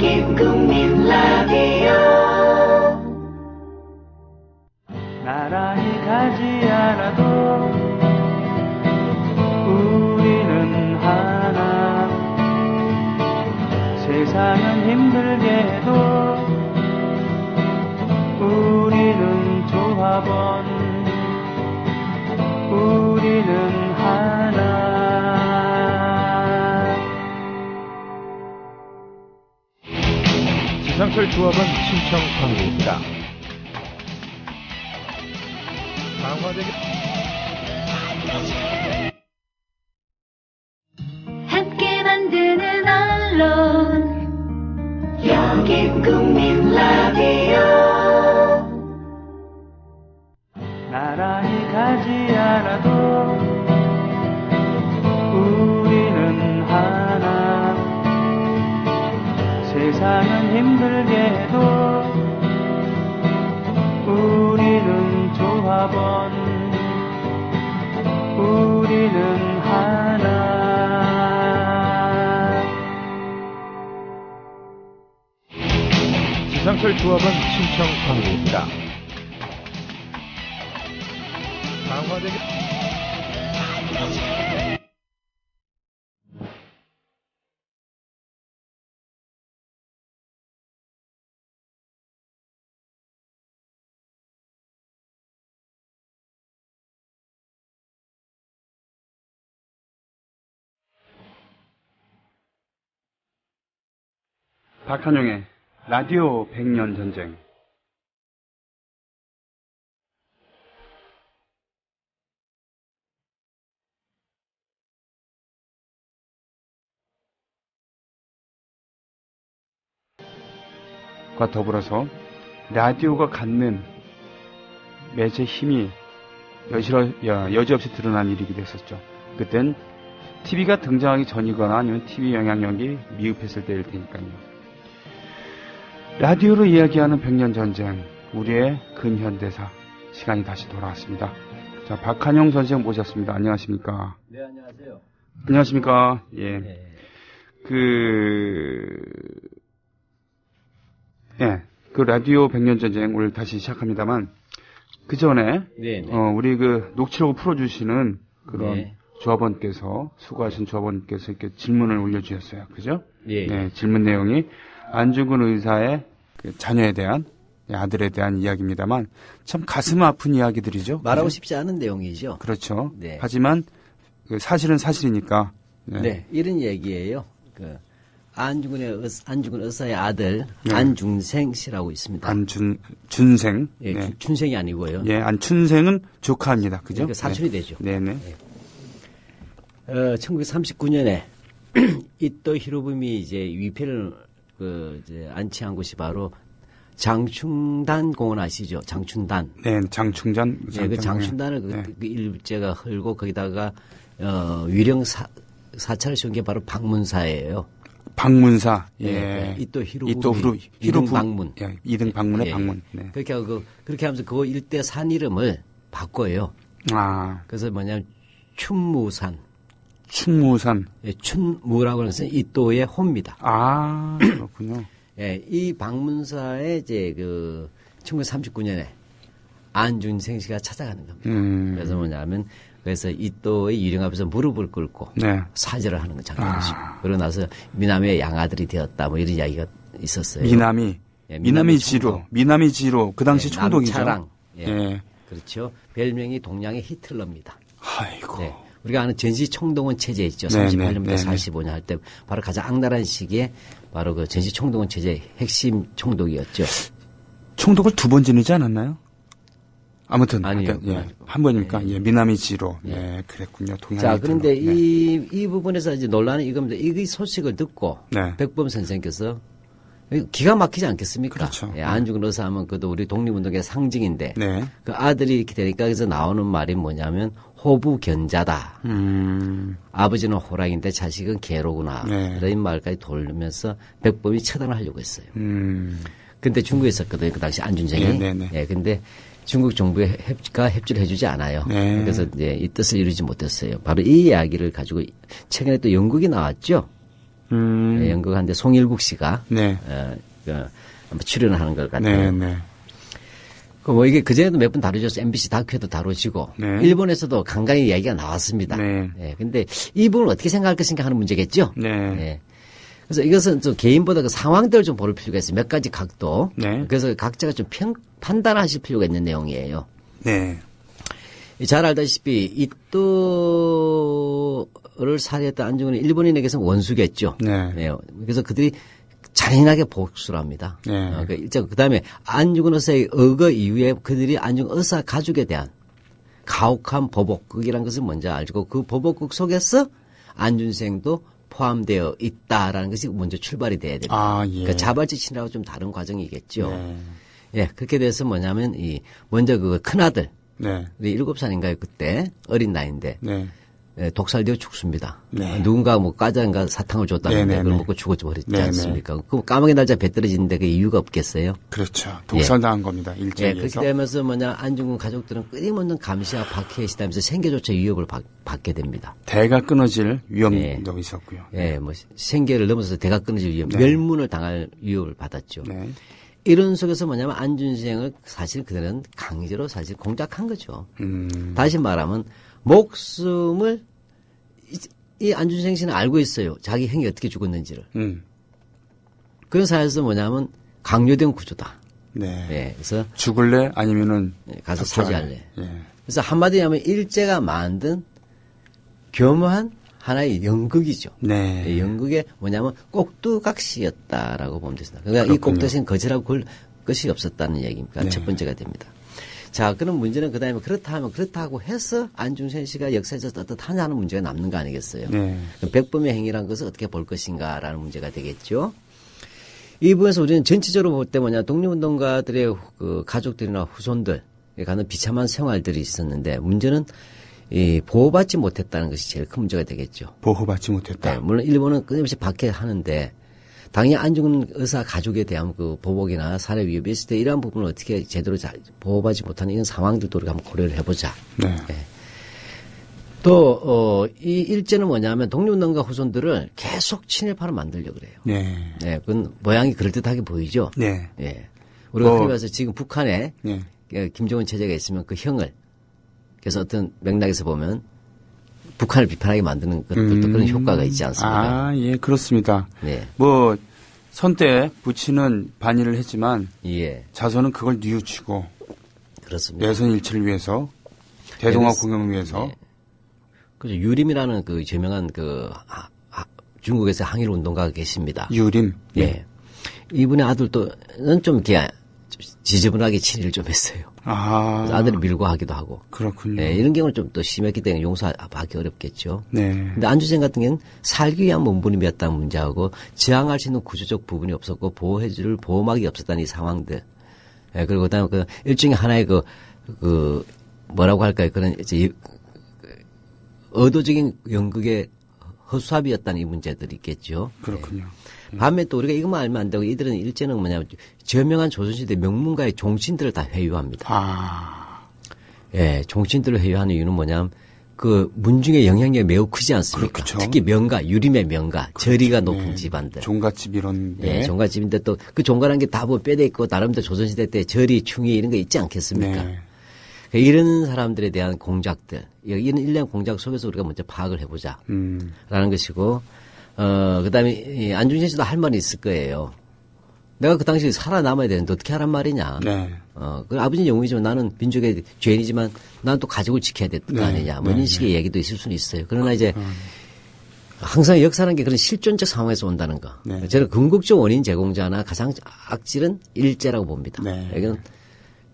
여기 국민 라디오 나란히 가지 않아도 우리는 하나 세상은 힘들게 해도 우리는 조합원 우리는 하나 지상철 조합원 신청 광고입니다. 함께 만드는 언론 여기 국민 라디오 나란히 가지 않아도 우리는 하나 세상은 힘들게 해도 우리는 조합원 우리는 하나 지상철 조합원 신청 광고입니다. 박한용의 라디오 100년 전쟁. 과 더불어서 라디오가 갖는 매체 힘이 여지없이 드러난 일이기도 했었죠. 그땐 TV가 등장하기 전이거나 아니면 TV 영향력이 미흡했을 때일 테니까요. 라디오로 이야기하는 100년 전쟁, 우리의 근현대사 시간이 다시 돌아왔습니다. 자, 박한용 선생 모셨습니다. 안녕하십니까? 네, 안녕하세요. 안녕하십니까? 예. 네. 그 라디오 100년 전쟁 오늘 다시 시작합니다만 그 전에 네, 네. 우리 그 녹취록을 풀어주시는 그런 네. 조합원께서 수고하신 조합원께서 이렇게 질문을 올려주셨어요. 그죠? 예. 네, 질문 내용이 안중근 의사의 그 자녀에 대한 아들에 대한 이야기입니다만 참 가슴 아픈 이야기들이죠. 말하고 그죠? 싶지 않은 내용이죠. 그렇죠. 네. 하지만 그 사실은 사실이니까. 네. 이런 얘기예요. 그 안중근 의사의 아들 네. 안중생 씨라고 있습니다. 준생. 예, 네. 춘생이 아니고요. 예, 안춘생은 조카입니다. 그죠? 그러니까 사촌이 되죠. 네네. 1939년에 이토 히로부미 이제 위패를 이제 안치한 곳이 바로 장충단 공원 아시죠? 장춘단. 네, 장충전. 네, 그 장춘단을 그 일제가 헐고 거기다가 위령 사찰을 세운 게 바로 방문사예요. 방문사. 예. 네, 이토 히로부미. 이등 방문. 예, 이등 방문의 예, 방문. 네. 그렇게 하고 그렇게 하면서 그 일대 산 이름을 바꿔요. 아, 그래서 뭐냐면 춘무산. 충무산. 예, 춘무라고 하는 것은 이또의 호입니다. 아, 그렇군요. 예, 이 방문사에 이제 1939년에 안준생 씨가 찾아가는 겁니다. 그래서 뭐냐면 그래서 이또의 유령 앞에서 무릎을 꿇고 네. 사죄를 하는 장면이죠. 그러고 나서 미남의 양아들이 되었다 뭐 이런 이야기가 있었어요. 미나미지로 그 당시 예, 총독이죠. 남차랑. 예. 예. 그렇죠. 별명이 동양의 히틀러입니다. 아이고. 네. 우리가 아는 전시총동원 체제 있죠. 네, 38년부터 네, 45년 할 때 바로 가장 악랄한 시기에 바로 그 전시총동원 체제의 핵심 총독이었죠. 총독을 2번 지내지 않았나요? 아무튼 아니요. 예, 한 번입니까? 예, 미나미지로. 예, 그랬군요. 동양. 자, 그런데 네. 이 부분에서 이제 논란은 이겁니다. 이 소식을 듣고 네. 백범 선생께서 기가 막히지 않겠습니까? 그렇죠. 예, 안중근 의사 하면 그것도 우리 독립운동의 상징인데 네. 그 아들이 이렇게 되니까 그래서 나오는 말이 뭐냐면 호부견자다. 아버지는 호랑인데 자식은 개로구나. 네. 이런 말까지 돌면서 백범이 처단을 하려고 했어요. 근데 중국에 있었거든요. 그 당시 안준생이. 네. 예, 근데 중국 정부가 협조를 해주지 않아요. 네. 그래서 이제 이 뜻을 이루지 못했어요. 바로 이 이야기를 가지고 최근에 또 연극이 나왔죠. 연극하는데 송일국 씨가 네. 한번 출연을 하는 것 같아요. 네, 네. 뭐 이게 그전에도 몇 번 다루셨어요. MBC 다큐에도 다루시고 네. 일본에서도 간간히 이야기가 나왔습니다. 네. 근데 이 부분을 어떻게 생각할 것인가 하는 문제겠죠. 네. 그래서 이것은 좀 개인보다 그 상황들을 좀 볼 필요가 있어요. 몇 가지 각도. 네. 그래서 각자가 좀 판단하실 필요가 있는 내용이에요. 네. 잘 알다시피 이또를 살해했던 안중근은 일본인에게서는 원수겠죠. 네. 그래서 그들이 잔인하게 복수를 합니다. 네. 그다음에 안중근 의사의 의거 이후에 그들이 안중근 의사 가족에 대한 가혹한 보복극이라는 것을 먼저 알고 그 보복극 속에서 안준생도 포함되어 있다라는 것이 먼저 출발이 돼야 됩니다. 아, 예. 그러니까 자발지친이라고 좀 다른 과정이겠죠. 네. 예, 그렇게 돼서 뭐냐면 먼저 그 큰아들 네. 7살인가요 그때 어린 나이인데 네. 독살되어 죽습니다. 네. 누군가 뭐 과자인가 사탕을 줬다는데 네네네. 그걸 먹고 죽어버렸지 네네. 않습니까? 그 까마귀 날짜 배 떨어지는데 그 이유가 없겠어요? 그렇죠. 독살당한 겁니다. 일제에 예, 그렇게 의해서. 되면서 안중근 가족들은 끊임없는 감시와 박해에 시달리면서 생계조차 위협을 받게 됩니다. 대가 끊어질 위험도 예. 있었고요. 예, 뭐 생계를 넘어서서 대가 끊어질 위협, 네. 멸문을 당할 위협을 받았죠. 네. 이런 속에서 안준생을 사실 그들은 강제로 사실 공작한 거죠. 다시 말하면 목숨을 이 안준생 씨는 알고 있어요. 자기 형이 어떻게 죽었는지를. 그런 사회에서 강요된 구조다. 네. 예, 그래서 죽을래? 아니면은 가서 닥쳐갈래? 사죄할래. 예. 그래서 한마디로 하면 일제가 만든 교묘한 하나의 연극이죠. 네. 예, 연극의 꼭두각시였다라고 보면 되습니다. 그러니까 이 그렇군요. 꼭두각시는 거절하고 걸 것이 없었다는 얘기입니다. 네. 첫 번째가 됩니다. 자, 그럼 문제는 그다음에 그렇다고 해서 안중생 씨가 역사에서 떳떳하냐 하는 문제가 남는 거 아니겠어요? 네. 백범의 행위라는 것을 어떻게 볼 것인가라는 문제가 되겠죠. 이 부분에서 우리는 전체적으로 볼 때 독립운동가들의 그 가족들이나 후손들에 가는 비참한 생활들이 있었는데 문제는 보호받지 못했다는 것이 제일 큰 문제가 되겠죠. 보호받지 못했다. 네, 물론 일본은 끊임없이 박해하는데 당연히 안중근 의사 가족에 대한 그 보복이나 살해 위협이 있을 때 이러한 부분을 어떻게 제대로 보호받지 못하는 이런 상황들도 우리가 한번 고려를 해보자. 네. 네. 또, 이 일제는 독립운동가 후손들을 계속 친일파로 만들려고 그래요. 네. 네, 그건 모양이 그럴듯하게 보이죠? 네. 예. 우리가 흔히 봐서 지금 북한에 네. 김정은 체제가 있으면 그 형을 그래서 어떤 맥락에서 보면 북한을 비판하게 만드는 것들도 그런 효과가 있지 않습니까? 아, 예, 그렇습니다. 네. 뭐, 선때 부친은 반일을 했지만 예. 자손은 그걸 뉘우치고 그렇습니다. 내선 일치를 위해서 대동아 그래서- 공영을 위해서 네. 그죠. 유림이라는 그 유명한 중국에서 항일 운동가가 계십니다. 유림. 예. 이분의 아들도는 좀 이렇게 지저분하게 친일을 좀 했어요. 아, 아들을 밀고 하기도 하고. 그렇군요. 예, 이런 경우는 좀 또 심했기 때문에 용서하기 어렵겠죠. 네. 근데 안준생 같은 경우는 살기 위한 몸부림이었다는 문제하고 저항할 수 있는 구조적 부분이 없었고 보호해줄 보호막이 없었다는 이 상황들. 예, 그리고 그다음에 그 일종의 하나의 뭐라고 할까요? 그런 이제 의도적인 연극의 허수아비였다는 이 문제들이 있겠죠. 그렇군요. 반면 또 우리가 이것만 알면 안 되고 이들은 일제는 저명한 조선시대 명문가의 종친들을 다 회유합니다. 아, 예, 종친들을 회유하는 이유는 그 문중의 영향력이 매우 크지 않습니까? 그렇죠. 특히 명가, 유림의 명가, 저리가 높은 네. 집안들. 종갓집 이런. 예, 종가집인데 또 그 종가라는 게 다 뼈대 있고 나름대로 조선시대 때 저리, 충이 이런 거 있지 않겠습니까? 네. 이런 사람들에 대한 공작들, 이런 일련 공작 속에서 우리가 먼저 파악을 해보자. 라는 것이고, 그 다음에 이 안중진 씨도 할 말이 있을 거예요. 내가 그 당시에 살아남아야 되는데 어떻게 하란 말이냐. 네. 그 아버지는 영웅이지만 나는 민족의 죄인이지만 나는 또 가족을 지켜야 될 거 네. 아니냐. 뭐 네. 이런 식의 얘기도 있을 수는 있어요. 그러나 이제 항상 역사라는 게 그런 실존적 상황에서 온다는 거. 네. 저는 궁극적 원인 제공자나 가장 악질은 일제라고 봅니다. 네. 이건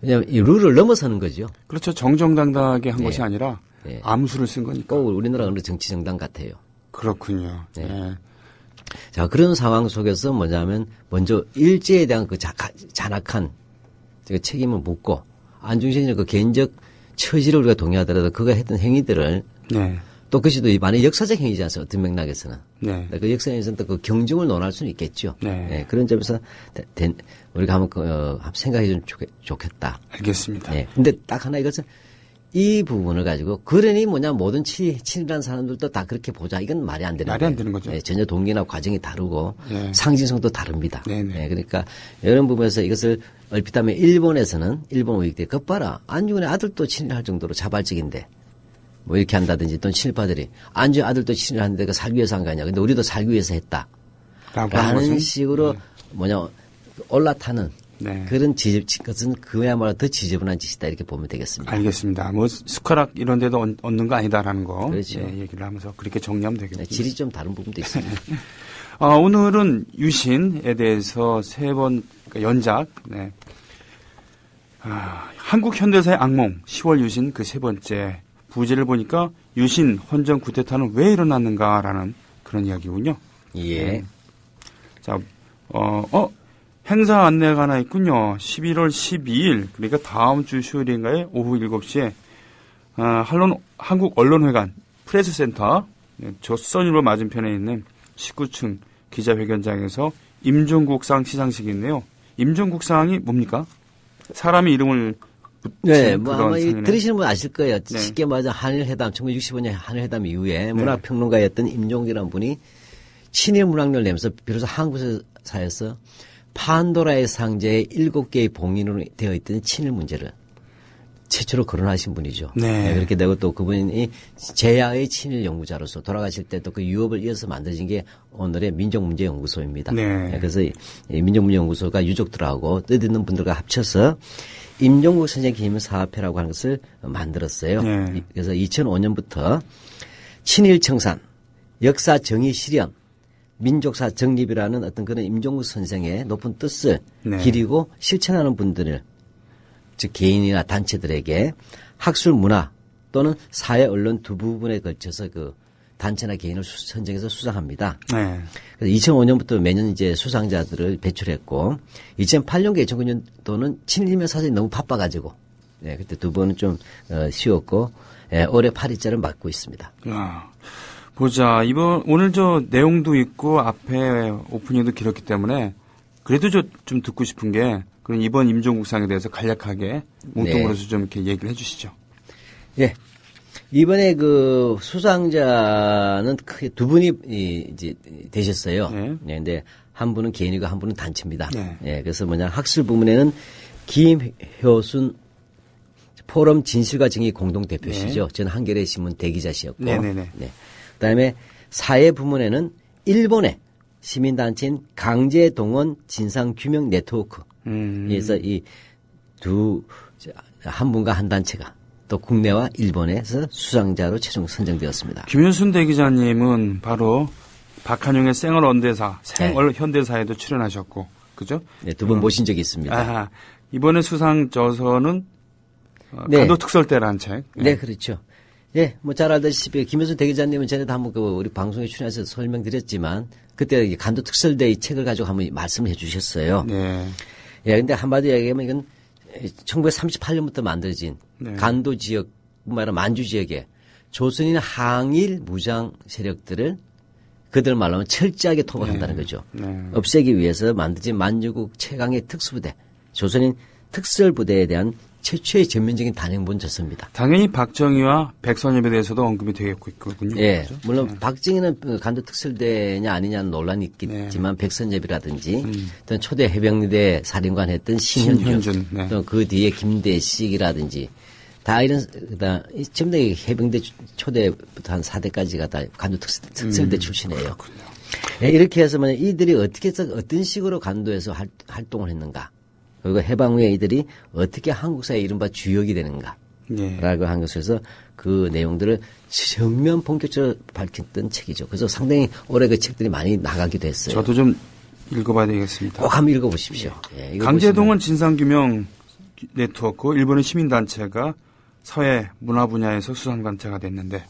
그냥 이 룰을 넘어서는 거죠. 그렇죠. 정정당당하게 한 네. 것이 아니라 네. 암수를 쓴 거니까. 꼭 우리나라가 어느 정치 정당 같아요. 그렇군요. 네. 네. 자, 그런 상황 속에서 뭐냐면 먼저 일제에 대한 그 잔악한 책임을 묻고 안중신의 그 개인적 처지를 우리가 동의하더라도 그가 했던 행위들을 네. 또 그것이 또 많은 역사적 행위지 않습니까? 어떤 맥락에서는. 네. 그 역사에서는 또 그 경중을 논할 수는 있겠죠. 네. 그런 점에서 우리가 한번 생각해 주면 좋겠다. 알겠습니다. 네. 근데 딱 하나 이것은 이 부분을 가지고 그러니 뭐냐 모든 친일한 사람들도 다 그렇게 보자. 이건 말이 안 되는 말이 거예요. 안 되는 거죠. 네, 전혀 동기나 과정이 다르고 예. 상징성도 다릅니다. 네네. 네, 그러니까 이런 부분에서 이것을 얼핏 하면 일본에서는 일본 우익들이 그봐라 안중근의 아들도 친일할 정도로 자발적인데 뭐 이렇게 한다든지 또는 친일파들이 안중근의 아들도 친일하는데 그 살기 위해서 한 거 아니야. 근데 우리도 살기 위해서 했다. 라는 식으로 뭐냐 올라타는 네. 그런 것은 그야말로 더 지저분한 짓이다 이렇게 보면 되겠습니다. 알겠습니다. 뭐 숟가락 이런 데도 얻는 거 아니다라는 거 그렇죠. 예, 얘기를 하면서 그렇게 정리하면 되겠군요. 네, 질이 좀 다른 부분도 있습니다. 오늘은 유신에 대해서 세 번 연작 네. 한국 현대사의 악몽 10월 유신 그 세 번째 부제를 보니까 유신 헌정 구테타는 왜 일어났는가라는 그런 이야기군요. 예. 자, 행사 안내가 하나 있군요. 11월 12일, 그러니까 다음 주 수요일인가요? 오후 7시에, 한국언론회관 프레스센터, 조선일보 맞은편에 있는 19층 기자회견장에서 임종국상 시상식이 있네요. 임종국상이 뭡니까? 사람의 이름을 네, 뭐 그런 아마 상이네. 들으시는 분 아실 거예요. 네. 쉽게 말해서 한일회담, 1965년 한일회담 이후에 문학평론가였던 임종기라는 분이 친일 문학론을 내면서 비로소 한국사에서 판도라의 상자에 7개의 봉인으로 되어 있던 친일 문제를 최초로 거론하신 분이죠. 네. 그렇게 되고 또 그분이 제야의 친일 연구자로서 돌아가실 때 또 그 유업을 이어서 만들어진 게 오늘의 민족문제연구소입니다. 네. 그래서 이 민족문제연구소가 유족들하고 뜻있는 분들과 합쳐서 임종국 선생 기념사업회라고 하는 것을 만들었어요. 네. 그래서 2005년부터 친일 청산, 역사 정의 실현, 민족사 정립이라는 어떤 그런 임종국 선생의 높은 뜻을 네. 기리고 실천하는 분들을 즉 개인이나 단체들에게 학술 문화 또는 사회 언론 두 부분에 걸쳐서 그 단체나 개인을 선정해서 수상합니다. 네. 그래서 2005년부터 매년 이제 수상자들을 배출했고 2008년과 2009년도는 친일면 사정이 너무 바빠가지고 네, 그때 두 번은 좀 쉬었고 올해 8일째를 맡고 있습니다. 보자. 오늘 저 내용도 있고 앞에 오프닝도 길었기 때문에 그래도 좀 듣고 싶은 게 그럼 이번 임종국상에 대해서 간략하게 뭉뚱그려서 좀 이렇게 얘기를 해 주시죠. 예. 이번에 그 수상자는 크게 두 분이 이제 되셨어요. 네. 네. 근데 한 분은 개인이고 한 분은 단체입니다. 네. 예. 그래서 뭐냐 학술 부문에는 김효순 포럼 진실과 정의 공동 대표시죠. 저는 한겨레 신문 대기자시였고. 네네네. 네. 그다음에 사회 부문에는 일본의 시민단체인 강제동원 진상규명 네트워크. 그래서 이 한 분과 한 단체가 또 국내와 일본에서 수상자로 최종 선정되었습니다. 김윤순 대기자님은 바로 박한용의 생얼 현대사, 생얼 네. 현대사에도 출연하셨고, 그죠? 네, 두 분 모신 적이 있습니다. 아하, 이번에 수상 저서는 네. 간도 특설대라는 책. 네, 그렇죠. 예, 뭐 잘 알다시피 김효순 대기자님은 전에도 한번 우리 방송에 출연해서 설명드렸지만 그때 간도 특설대 이 책을 가지고 한번 말씀을 해주셨어요. 네. 예, 근데 한마디로 얘기하면 이건 1938년부터 만들어진 네. 간도 지역, 말하면 만주 지역에 조선인 항일 무장 세력들을 그들 말로 하면 철저하게 토벌한다는 거죠. 네. 없애기 위해서 만들어진 만주국 최강의 특수부대, 조선인 특설부대에 대한 최초의 전면적인 단행본 저서입니다. 당연히 박정희와 백선엽에 대해서도 언급이 되겠군요. 예, 그렇죠? 물론 박정희는 간도 특설대냐 아니냐는 논란이 있겠지만 백선엽이라든지 또는 초대 해병대 사령관 했던 신현준, 신현준, 네. 또 그 뒤에 김대식이라든지 다 이런 전부 다 해병대 초대부터 한 4대까지가 다 간도 특설대 출신이에요. 예, 이렇게 해서 만약 이들이 어떻게 해서 어떤 식으로 간도에서 활동을 했는가, 그리고 해방 후에 이들이 어떻게 한국사의 이른바 주역이 되는가. 네. 라고 한 것에서 그 내용들을 정면 본격적으로 밝혔던 책이죠. 그래서 상당히 올해 그 책들이 많이 나가기도 했어요. 저도 좀 읽어봐야 되겠습니다. 꼭 한번 읽어보십시오. 예, 이거 강제동원 진상규명 네트워크, 일본의 시민단체가 사회 문화 분야에서 수상단체가 됐는데.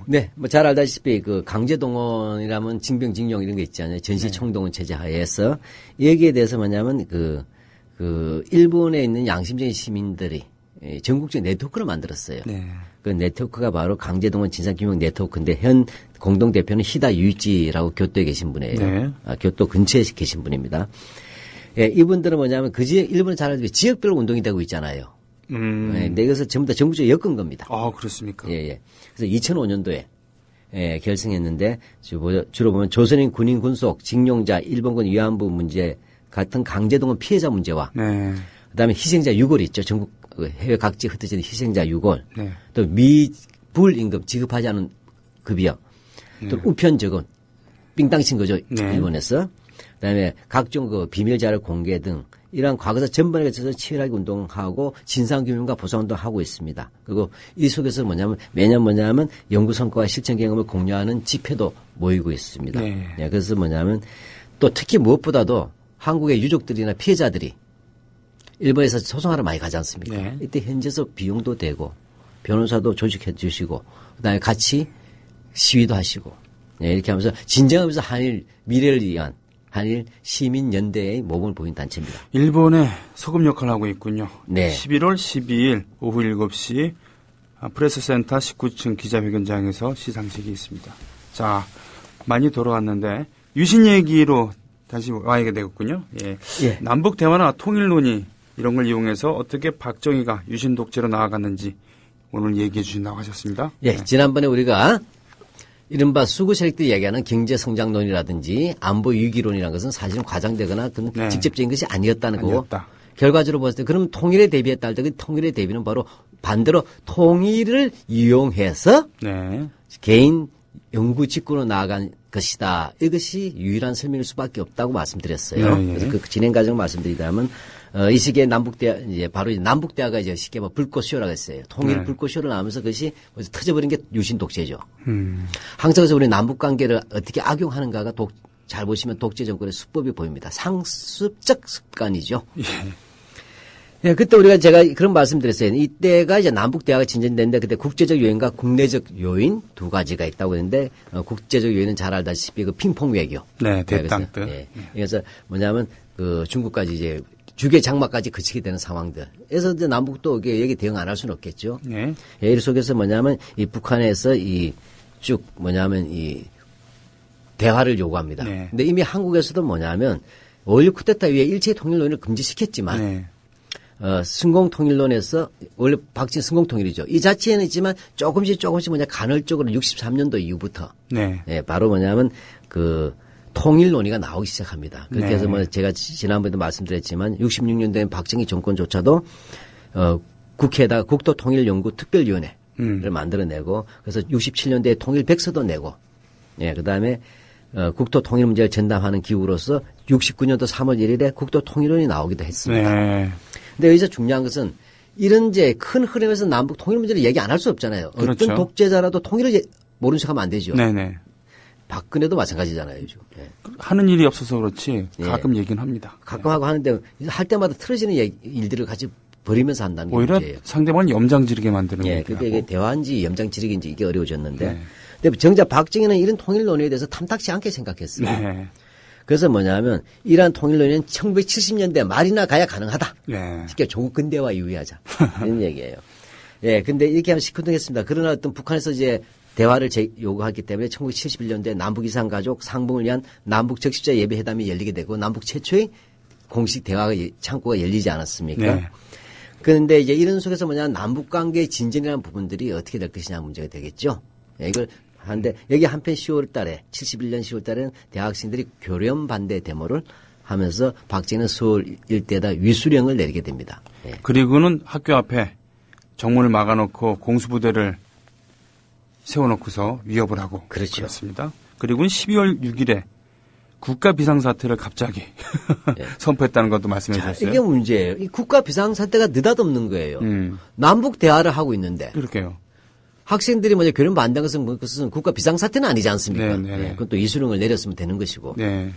네, 뭐 잘 알다시피 그 강제동원이라면 징병징용 이런 게 있잖아요. 전시총동원 체제 하에서 여기에 대해서 뭐냐면 그 일본에 있는 양심적인 시민들이 전국적 네트워크를 만들었어요. 네. 그 네트워크가 바로 강제동원 진상규명 네트워크인데 현 공동대표는 히다 유이치라고 교토에 계신 분이에요. 네. 교토 근처에 계신 분입니다. 예, 이분들은 뭐냐면 그 지역, 일본은 잘 알다시피 지역별로 운동이 되고 있잖아요. 근데 이것을 전부 다 정부적으로 엮은 겁니다. 아, 그렇습니까? 예, 예. 그래서 2005년도에 결성했는데 주로 보면 조선인 군인 군속, 징용자, 일본군 위안부 문제 같은 강제동원 피해자 문제와 네. 그다음에 희생자 유골이 있죠. 전국 해외 각지 흩어진 희생자 유골. 네. 또 미불임금 지급하지 않은 급여. 또 우편 적은 삥땅 친 거죠. 네. 일본에서. 그다음에 각종 그 비밀 자료 공개 등 이러한 과거사 전반에 걸쳐서 치열하게 운동하고 진상규명과 보상운동하고 있습니다. 그리고 이 속에서 매년 연구 성과와 실천 경험을 공유하는 집회도 모이고 있습니다. 네. 네, 그래서 또 특히 무엇보다도 한국의 유족들이나 피해자들이 일본에서 소송하러 많이 가지 않습니까? 네. 이때 현지에서 비용도 되고 변호사도 조직해 주시고 그다음에 같이 시위도 하시고 네, 이렇게 하면서 진정하면서 한일 미래를 위한 한일 시민연대의 모범을 보인 단체입니다. 일본에 소금 역할을 하고 있군요. 네. 11월 12일 오후 7시 프레스센터 19층 기자회견장에서 시상식이 있습니다. 자, 많이 돌아왔는데 유신 얘기로 다시 와야 되겠군요. 예. 예. 남북 대화나 통일 논의 이런 걸 이용해서 어떻게 박정희가 유신 독재로 나아갔는지 오늘 얘기해 주신다고 하셨습니다. 예, 네. 지난번에 우리가 이른바 수구 세력들이 얘기하는 경제 성장론이라든지 안보 위기론이라는 것은 사실은 과장되거나 그런 네. 직접적인 것이 아니었다는 거고 아니었다. 결과적으로 봤을 때 그럼 통일에 대비했다 할 때 그 통일의 대비는 바로 반대로 통일을 이용해서 네. 개인 연구 직구로 나아간 것이다. 이것이 유일한 설명일 수밖에 없다고 말씀드렸어요. 네, 네. 그래서 그 진행 과정을 말씀드리자면 이 시기에 남북대화 이제 바로 남북대화가 이제 쉽게 불꽃쇼라고 했어요. 통일 네. 불꽃쇼를 나오면서 그것이 터져버린 게 유신 독재죠. 항상 그래서 우리 남북 관계를 어떻게 악용하는가가 잘 보시면 독재 정권의 수법이 보입니다. 상습적 습관이죠. 예, 그때 제가 그런 말씀드렸어요. 이때가 이제 남북 대화가 진전됐는데 그때 국제적 요인과 국내적 요인 두 가지가 있다고 했는데 국제적 요인은 잘 알다시피 그 핑퐁 외교. 네, 대땅 뜻. 예. 그래서 뭐냐면 그 중국까지 이제 주계 장막까지 그치게 되는 상황들. 그래서 이제 남북도 여기 대응 안 할 수는 없겠죠. 네. 예, 이 속에서 이 북한에서 이 대화를 요구합니다. 네. 근데 이미 한국에서도 5.16 쿠데타 이후에 일체 통일 논의를 금지시켰지만 네. 승공통일론에서 원래 박진 승공통일이죠. 이 자체는 있지만 조금씩 간헐적으로 63년도 이후부터 네. 예, 바로 그 통일 논의가 나오기 시작합니다. 그렇게 네. 해서 제가 지난번에도 말씀드렸지만 66년도엔 박정희 정권조차도 국회에다가 국토통일연구특별위원회를 만들어내고 그래서 67년도에 통일백서도 내고 예, 그다음에 국토 통일 문제를 전담하는 기구로서 69년도 3월 1일에 국토 통일론이 나오기도 했습니다. 네. 근데 여기서 중요한 것은 이런 이제 큰 흐름에서 남북 통일 문제를 얘기 안 할 수 없잖아요. 그렇죠. 어떤 독재자라도 통일을 모르는 척하면 안 되죠. 네네. 박근혜도 마찬가지잖아요, 요즘. 예. 하는 일이 없어서 그렇지 예. 가끔 얘기는 합니다. 가끔 하고 하는데 할 때마다 틀어지는 일들을 같이 버리면서 한다는 게 오히려 문제예요. 상대방을 염장지르게 만드는 예, 거예요. 그러니까 이게 대화인지 염장지르기인지 이게 어려워졌는데. 네. 근데 정작 박정희는 이런 통일 논의에 대해서 탐탁치 않게 생각했어요. 네. 그래서 이러한 통일 논의는 1970년대 말이나 가야 가능하다. 네. 쉽게 조국 근대화 이후하자 이런 얘기예요. 예, 근데 이렇게 하면 시큰둥했습니다. 그러나 어떤 북한에서 이제 대화를 요구했기 때문에 1971년도에 남북 이산가족 상봉을 위한 남북 적십자 예비회담이 열리게 되고 남북 최초의 공식 대화 창구가 열리지 않았습니까? 네. 그런데 이제 이런 속에서 남북 관계의 진전이라는 부분들이 어떻게 될 것이냐 문제가 되겠죠. 예, 이걸 하는데 여기 한편 10월 달에 71년 10월 달에는 대학생들이 교련 반대 데모를 하면서 박정희는 서울 일대에다 위수령을 내리게 됩니다. 예. 그리고는 학교 앞에 정문을 막아놓고 공수부대를 세워놓고서 위협을 하고 그렇죠. 그렇습니다. 그리고는 12월 6일에 국가 비상사태를 갑자기 예. 선포했다는 것도 말씀해 자, 주셨어요. 이게 문제예요. 이 국가 비상사태가 느닷없는 거예요. 남북 대화를 하고 있는데 그렇게요. 학생들이 교련 반대한 것은 국가 비상사태는 아니지 않습니까? 네, 네. 예, 그건 또 이수령을 내렸으면 되는 것이고. 네.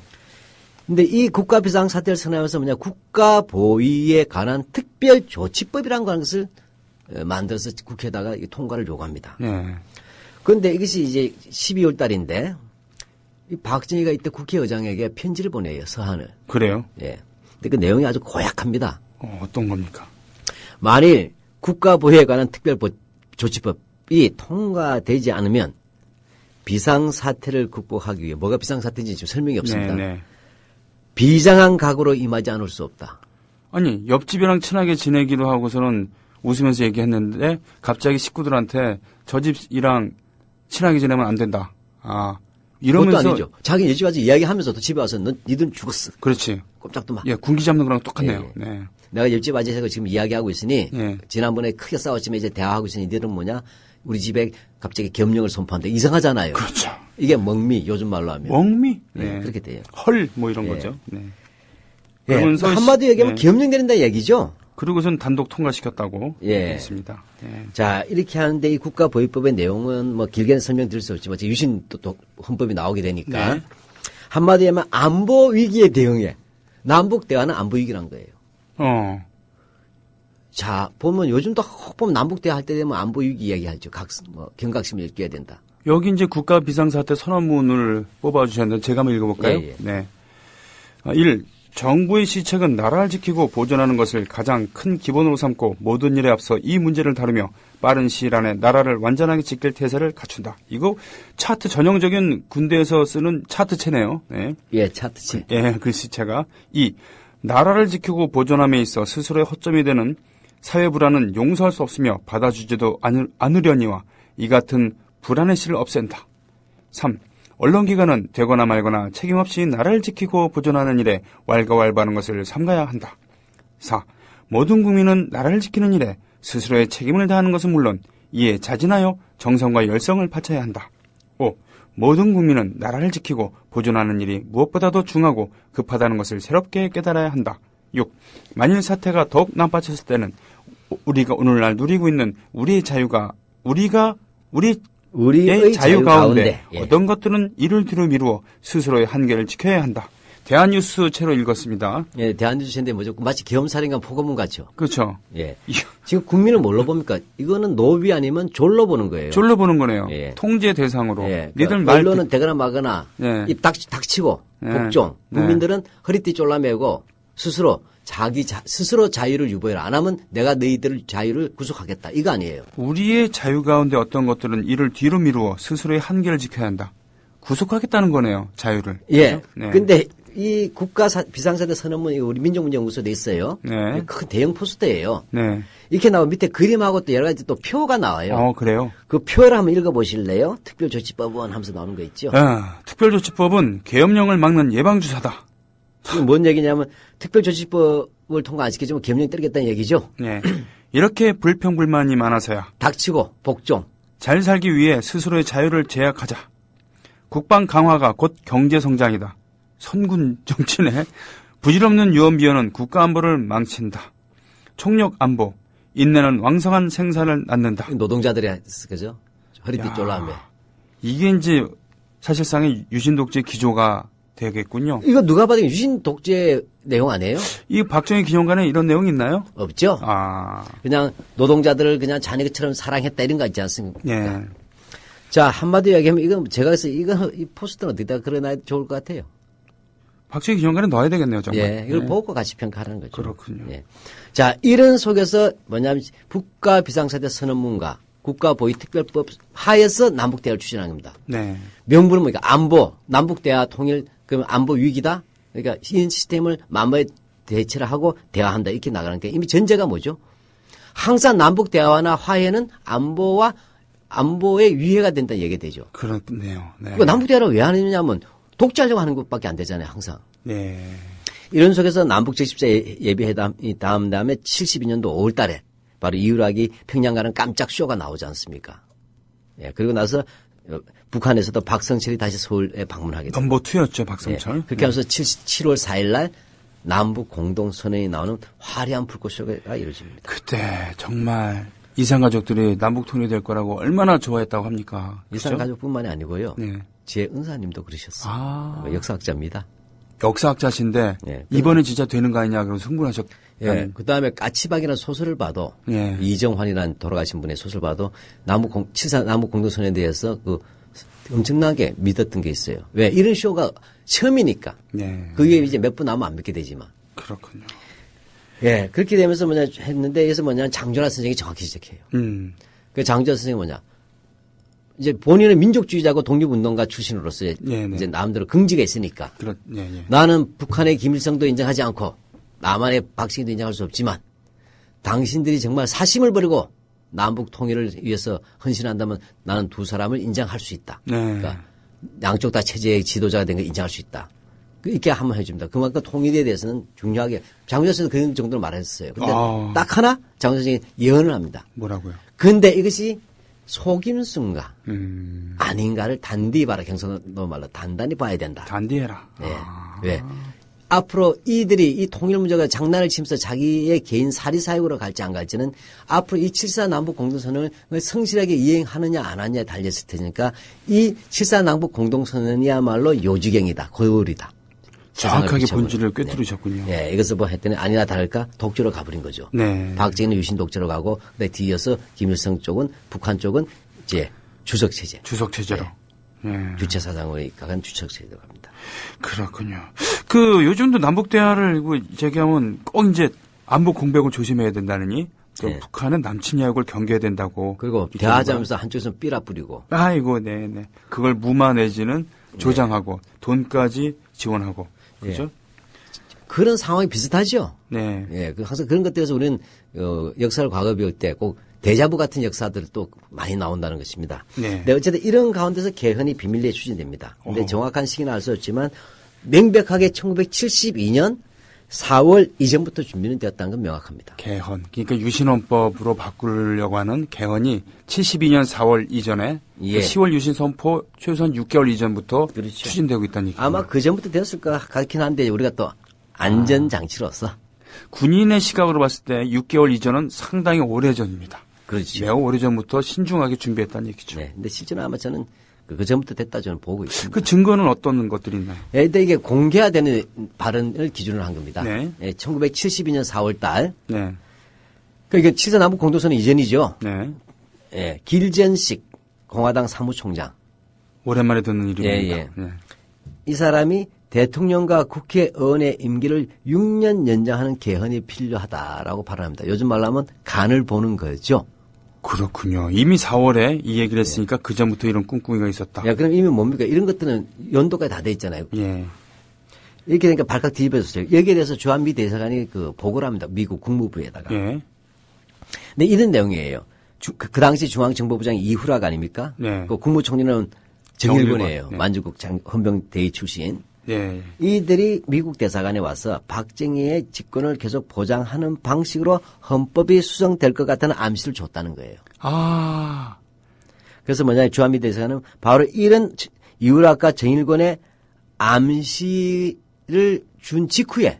근데 이 국가 비상사태를 선언하면서 국가 보위에 관한 특별조치법이라는 것을 만들어서 국회에다가 통과를 요구합니다. 네. 그런데 이것이 이제 12월 달인데 이 박정희가 이때 국회의장에게 편지를 보내요. 서한을. 그래요? 예. 근데 그 내용이 아주 고약합니다. 어떤 겁니까? 만일 국가 보위에 관한 특별조치법이 통과되지 않으면 비상사태를 극복하기 위해 뭐가 비상사태인지 지금 설명이 없습니다. 네. 비장한 각오로 임하지 않을 수 없다. 아니 옆집이랑 친하게 지내기로 하고서는 웃으면서 얘기했는데 갑자기 식구들한테 저 집이랑 친하게 지내면 안 된다. 아, 이러면서. 그것도 아니죠. 자기 내 집 와서 이야기하면서도 집에 와서 니들은 죽었어. 그렇지. 꼼짝도 마. 예, 군기 잡는 거랑 똑같네요. 예, 예. 네. 내가 옆집 아저씨하고 지금 이야기하고 있으니 예. 지난번에 크게 싸웠지만 이제 대화하고 있으니 니들은 뭐냐? 우리 집에 갑자기 겸령을 선포한다. 이상하잖아요. 그렇죠. 이게 멍미 요즘 말로 하면. 멍미? 네, 네. 그렇게 돼요. 헐, 뭐 이런 예. 거죠. 네. 예, 그러면서 한마디로 얘기하면 예. 겸령된다 얘기죠. 그리고선 단독 통과시켰다고 예. 했습니다. 예. 자, 이렇게 하는데 이 국가보위법의 내용은 뭐 길게는 설명드릴 수 없지만 유신 또 헌법이 나오게 되니까 네. 한마디로 하면 안보 위기에 대응해. 남북 대화는 안보 위기란 거예요. 자, 보면 요즘도 혹 보면 남북 대화 할 때 되면 안보 위기 이야기하죠. 경각심을 일깨야 된다. 여기 이제 국가 비상사태 선언문을 뽑아주셨는데 제가 한번 읽어볼까요? 예, 예. 네. 1. 정부의 시책은 나라를 지키고 보존하는 것을 가장 큰 기본으로 삼고 모든 일에 앞서 이 문제를 다루며 빠른 시일 안에 나라를 완전하게 지킬 태세를 갖춘다. 이거 차트 전형적인 군대에서 쓰는 차트체네요. 네. 예, 차트치. 예, 글씨체가. 2. 나라를 지키고 보존함에 있어 스스로의 허점이 되는 사회 불안은 용서할 수 없으며 받아주지도 않으려니와 이 같은 불안의 씨를 없앤다. 3. 언론기관은 되거나 말거나 책임없이 나라를 지키고 보존하는 일에 왈가왈부하는 것을 삼가야 한다. 4. 모든 국민은 나라를 지키는 일에 스스로의 책임을 다하는 것은 물론 이에 자진하여 정성과 열성을 바쳐야 한다. 5. 모든 국민은 나라를 지키고 보존하는 일이 무엇보다도 중하고 급하다는 것을 새롭게 깨달아야 한다. 6. 만일 사태가 더욱 난파쳤을 때는 우리가 오늘날 누리고 있는 우리의 자유가 우리의 자유 가운데 예. 어떤 것들은 이를 뒤로 미루어 스스로의 한계를 지켜야 한다. 대한뉴스 채로 읽었습니다. 예, 대한뉴스인데 뭐죠? 마치 계엄살인과 포고문 같죠. 그렇죠. 예. 지금 국민을 뭘로 봅니까? 이거는 노비 아니면 졸로 보는 거예요. 졸로 보는 거네요. 예. 통제 대상으로. 예. 니들 그러니까 말 언론은 되거나 마거나 예. 입 닥치고 예. 복종. 네. 국민들은 허리띠 졸라매고 스스로 스스로 자유를 유보해라. 안 하면 내가 너희들 자유를 구속하겠다. 이거 아니에요. 우리의 자유 가운데 어떤 것들은 이를 뒤로 미루어 스스로의 한계를 지켜야 한다. 구속하겠다는 거네요. 자유를. 예. 그렇죠? 네. 근데 이 국가 비상사태 선언문이 우리 민족문제연구소에 있어요. 네. 큰 대형 포스터예요. 네. 이렇게 나오면 밑에 그림하고 또 여러 가지 또 표가 나와요. 그래요? 그 표를 한번 읽어보실래요? 특별조치법은 하면서 나오는 거 있죠. 특별조치법은 계엄령을 막는 예방주사다. 이게 뭔 얘기냐면 특별조치법을 통과 안 시키지만 계엄령 때리겠다는 얘기죠. 네. 이렇게 불평불만이 많아서야 닥치고 복종. 잘 살기 위해 스스로의 자유를 제약하자. 국방 강화가 곧 경제 성장이다. 선군 정치네. 부질없는 유언비어는 국가 안보를 망친다. 총력 안보, 인내는 왕성한 생산을 낳는다. 노동자들이 그죠? 허리띠 졸라매. 이게 이제 사실상의 유신 독재 기조가 되겠군요. 이거 누가 봐도 유신 독재 내용 아니에요? 이 박정희 기념관에 이런 내용 있나요? 없죠. 그냥 노동자들을 그냥 자네처럼 사랑했다 이런 거 있지 않습니까? 예. 자, 한마디로 얘기하면 이건 제가 그래서 이 포스터는 어디다 걸어놔야 좋을 것 같아요. 박정희 기념관에 넣어야 되겠네요, 정말. 예, 이걸 보고 같이 평가하는 거죠. 그렇군요. 예. 자, 이런 속에서 뭐냐면 국가 비상사태 선언문과 국가보위특별법 하에서 남북대화를 추진하는 겁니다. 네. 명분은 뭐니까 안보, 남북대화 통일, 그럼 안보 위기다. 그러니까 이 시스템을 만무에 대처를 하고 대화한다 이렇게 나가는 게 이미 전제가 뭐죠? 항상 남북대화나 화해는 안보의 위해가 된다는 얘기가 되죠. 그렇네요. 네. 남북대화를 왜 하느냐면 독자하려고 하는 것밖에 안 되잖아요, 항상. 네. 이런 속에서 남북 적십자 예비회담이 다음에 72년도 5월 달에 바로 이후락이 평양 가는 깜짝 쇼가 나오지 않습니까? 예, 그리고 나서 북한에서도 박성철이 다시 서울에 방문하게 됩니다. 넘버 2였죠, 박성철. 예, 그렇게 하면서 7월 4일 날 남북 공동선언이 나오는 화려한 불꽃쇼가 이루어집니다. 그때 정말 이산가족들이 남북 통일될 거라고 얼마나 좋아했다고 합니까? 이산가족뿐만이 아니고요. 네. 제 은사님도 그러셨어요. 역사학자입니다. 역사학자신데 예, 이번에 진짜 되는 거 아니냐 그러고 흥분하셨. 예, 그다음에 까치박이라는 소설을 봐도 예. 이정환이라는 돌아가신 분의 소설 봐도 칠사 남북 공동선언에 대해서 그 엄청나게 믿었던 게 있어요. 왜 이런 쇼가 처음이니까. 네. 그게 이제 몇 분 남으면 안 믿게 되지만. 그렇군요. 예, 그렇게 되면서 했는데 여기서 장준하 선생이 정확히 지적해요. 그 장준하 선생이 이제 본인은 민족주의자고 독립운동가 출신으로서 이제 나름대로 긍지가 있으니까. 나는 북한의 김일성도 인정하지 않고 남한의 박정희도 인정할 수 없지만 당신들이 정말 사심을 버리고 남북 통일을 위해서 헌신한다면 나는 두 사람을 인정할 수 있다. 네. 그러니까 양쪽 다 체제의 지도자가 된 걸 인정할 수 있다. 이렇게 한번 해줍니다. 그만큼 통일에 대해서는 중요하게 장훈 선생도 그런 정도로 말했어요. 근데 딱 하나 장훈 선생이 예언을 합니다. 뭐라고요? 근데 이것이 속임수인가 아닌가를 단디 봐라. 경상도 말로 단단히 봐야 된다. 단디해라. 네. 왜? 앞으로 이들이 이 통일 문제가 장난을 치면서 자기의 개인 사리사욕으로 갈지 안 갈지는 앞으로 이 7.4 남북 공동선언을 성실하게 이행하느냐 안 하느냐에 달렸을 테니까 이 7.4 남북 공동선언이야말로 요지경이다. 고열이다. 정확하게 본질을 꿰뚫으셨군요. 네. 네. 이것을 뭐 했더니 아니나 다를까 독재로 가버린 거죠. 네. 박정희는 유신 독재로 가고 뒤이어서 김일성 쪽은 북한 쪽은 이제 주석 체제. 주석 체제로. 네. 네. 주체사상으로 입각한 주석 체제로 갑니다. 그렇군요. 요즘도 남북 대화를 제기하면 꼭 이제 안보 공백을 조심해야 된다느니 또 네. 북한은 남침 야욕을 경계해야 된다고. 그리고 대화하자면서 한쪽에서는 삐라 뿌리고. 아이고, 네네. 그걸 무마 내지는 조장하고 돈까지 지원하고. 그죠? 예. 그런 상황이 비슷하죠. 네. 예, 항상 그런 것들에서 우리는 역사를 과거 배울 때 꼭 데자부 같은 역사들이 또 많이 나온다는 것입니다. 네. 네, 어쨌든 이런 가운데서 개헌이 비밀리에 추진됩니다. 근데 정확한 시기는 알 수 없지만 명백하게 1972년 4월 이전부터 준비는 되었다는 건 명확합니다. 개헌. 그러니까 유신헌법으로 바꾸려고 하는 개헌이 72년 4월 이전에 예. 10월 유신 선포 최소한 6개월 이전부터 그렇죠. 추진되고 있다는 얘기입니다. 아마 그 전부터 되었을 것 같긴 한데 우리가 또 안전장치로서. 군인의 시각으로 봤을 때 6개월 이전은 상당히 오래전입니다. 그렇죠. 매우 오래전부터 신중하게 준비했다는 얘기죠. 네. 근데 실제로 아마 저는 그 전부터 됐다 저는 보고 있습니다. 그 증거는 어떤 것들이 있나요? 예, 근데 이게 공개화되는 발언을 기준으로 한 겁니다. 네. 예, 1972년 4월 달. 네. 그러니까 7.4 남북 공동선언 이전이죠. 네. 예, 길전식 공화당 사무총장. 오랜만에 듣는 이름입니다. 예, 예. 네. 이 사람이 대통령과 국회의원의 임기를 6년 연장하는 개헌이 필요하다라고 발언합니다. 요즘 말로 하면 간을 보는 거죠. 그렇군요. 이미 4월에 이 얘기를 했으니까 그 전부터 이런 꿍꿍이가 있었다. 야, 그럼 이미 뭡니까? 이런 것들은 연도까지 다 돼 있잖아요. 예. 이렇게 되니까 발칵 뒤집어졌어요. 여기에 대해서 주한미 대사관이 그 보고를 합니다. 미국 국무부에다가. 예. 근데 이런 내용이에요. 그 당시 중앙정보부장이 이후락 아닙니까? 네. 그 국무총리는 정일권이에요. 네. 만주국 헌병대위 출신. 예. 이들이 미국 대사관에 와서 박정희의 집권을 계속 보장하는 방식으로 헌법이 수정될 것 같다는 암시를 줬다는 거예요. 아. 그래서 뭐냐면 주한미 대사관은 바로 이런 이후락과 정일권의 암시를 준 직후에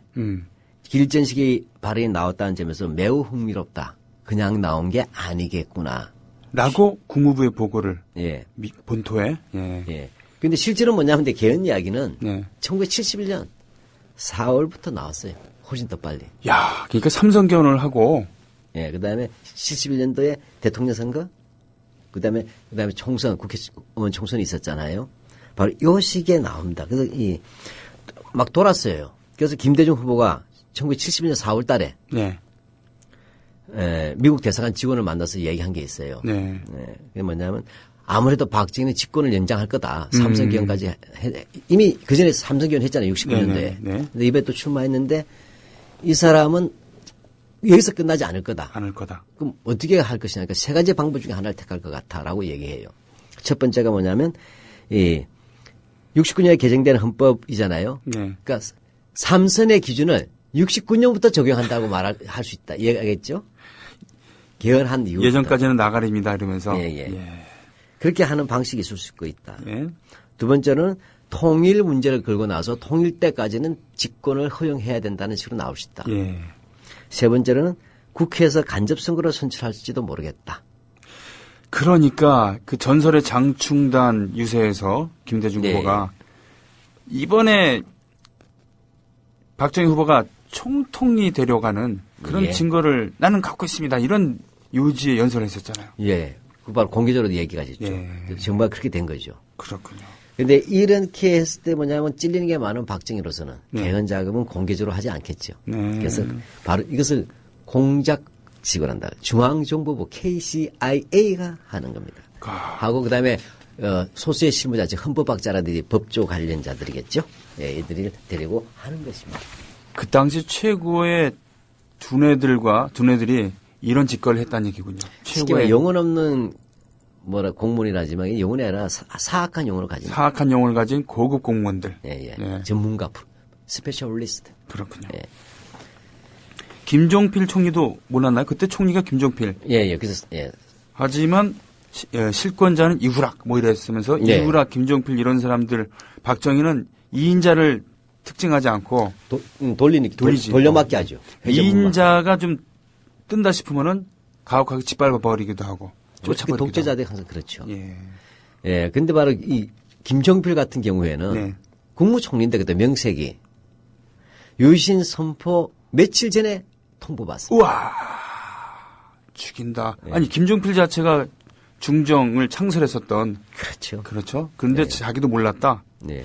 길전식의 발언이 나왔다는 점에서 매우 흥미롭다. 그냥 나온 게 아니겠구나. 라고 국무부의 보고를 예. 본토에. 예. 예. 근데 실제로 뭐냐면 개헌 이야기는 네. 1971년 4월부터 나왔어요. 훨씬 더 빨리. 야, 그러니까 삼성개헌을 하고. 예. 그다음에 71년도에 대통령 선거, 그다음에 총선, 국회의원 총선이 있었잖아요. 바로 요 시기에 나옵니다. 그래서 막 돌았어요. 그래서 김대중 후보가 1971년 4월 달에 네. 미국 대사관 직원을 만나서 얘기한 게 있어요. 네. 그게 뭐냐면 아무래도 박정희는 집권을 연장할 거다. 삼성개헌까지 이미 그 전에 삼성개헌 했잖아요. 69년도에. 네. 근데 이번에 또 출마했는데 이 사람은 여기서 끝나지 않을 거다. 않을 거다. 그럼 어떻게 할 것이냐. 그러니까 세 가지 방법 중에 하나를 택할 것 같아라고 얘기해요. 첫 번째가 뭐냐면 69년에 개정된 헌법이잖아요. 네. 그러니까 3선의 기준을 69년부터 적용한다고 말할 수 있다. 이해하겠죠? 개헌한 이후. 예전까지는 나가리입니다. 이러면서. 예. 그렇게 하는 방식이 있을 수 있다. 예. 두 번째는 통일 문제를 걸고 나서 통일 때까지는 집권을 허용해야 된다는 식으로 나올 수 있다. 예. 세 번째는 국회에서 간접선거를 선출할지도 모르겠다. 그러니까 그 전설의 장충단 유세에서 김대중 네. 후보가 이번에 박정희 후보가 총통이 되려가는 그런 예. 증거를 나는 갖고 있습니다. 이런 요지에 연설을 했었잖아요. 예. 그 바로 공개적으로 얘기가 됐죠. 예. 정말 그렇게 된 거죠. 그렇군요. 근데 이렇게 했을 때 뭐냐면 찔리는 게 많은 박정희로서는 네. 개헌 자금은 공개적으로 하지 않겠죠. 네. 그래서 바로 이것을 공작식을 한다. 중앙정보부 KCIA가 하는 겁니다. 하고 그다음에 소수의 실무자, 즉 헌법학자라든지 법조 관련자들이겠죠. 예, 이들을 데리고 하는 것입니다. 그 당시 최고의 두뇌들이 이런 직거를 했다는 얘기군요. 쉽게 말해 영혼 없는 공무원이라지만 이 영혼이 아니라 사악한 영혼을 가진 사악한 영혼을 가진 고급 공무원들. 예. 네. 전문가 스페셜리스트. 그렇군요. 예. 김종필 총리도 몰랐나요? 그때 총리가 김종필. 예. 그래서 하지만 실권자는 이후락 뭐 이랬으면서 예. 이후락, 김종필 이런 사람들 박정희는 2인자를 특징하지 않고 돌려막기 하죠. 2인자가 좀 뜬다 싶으면은 가혹하게 짓밟아 버리기도 하고 쫓아버리기도 독재자들이 항상 그렇죠. 예. 예. 근데 바로 이 김종필 같은 경우에는 네. 국무총리인데 그때 명색이 유신 선포 며칠 전에 통보받습니다. 우와 죽인다. 네. 아니 김종필 자체가 중정을 창설했었던 그렇죠. 그런데 네. 자기도 몰랐다. 네.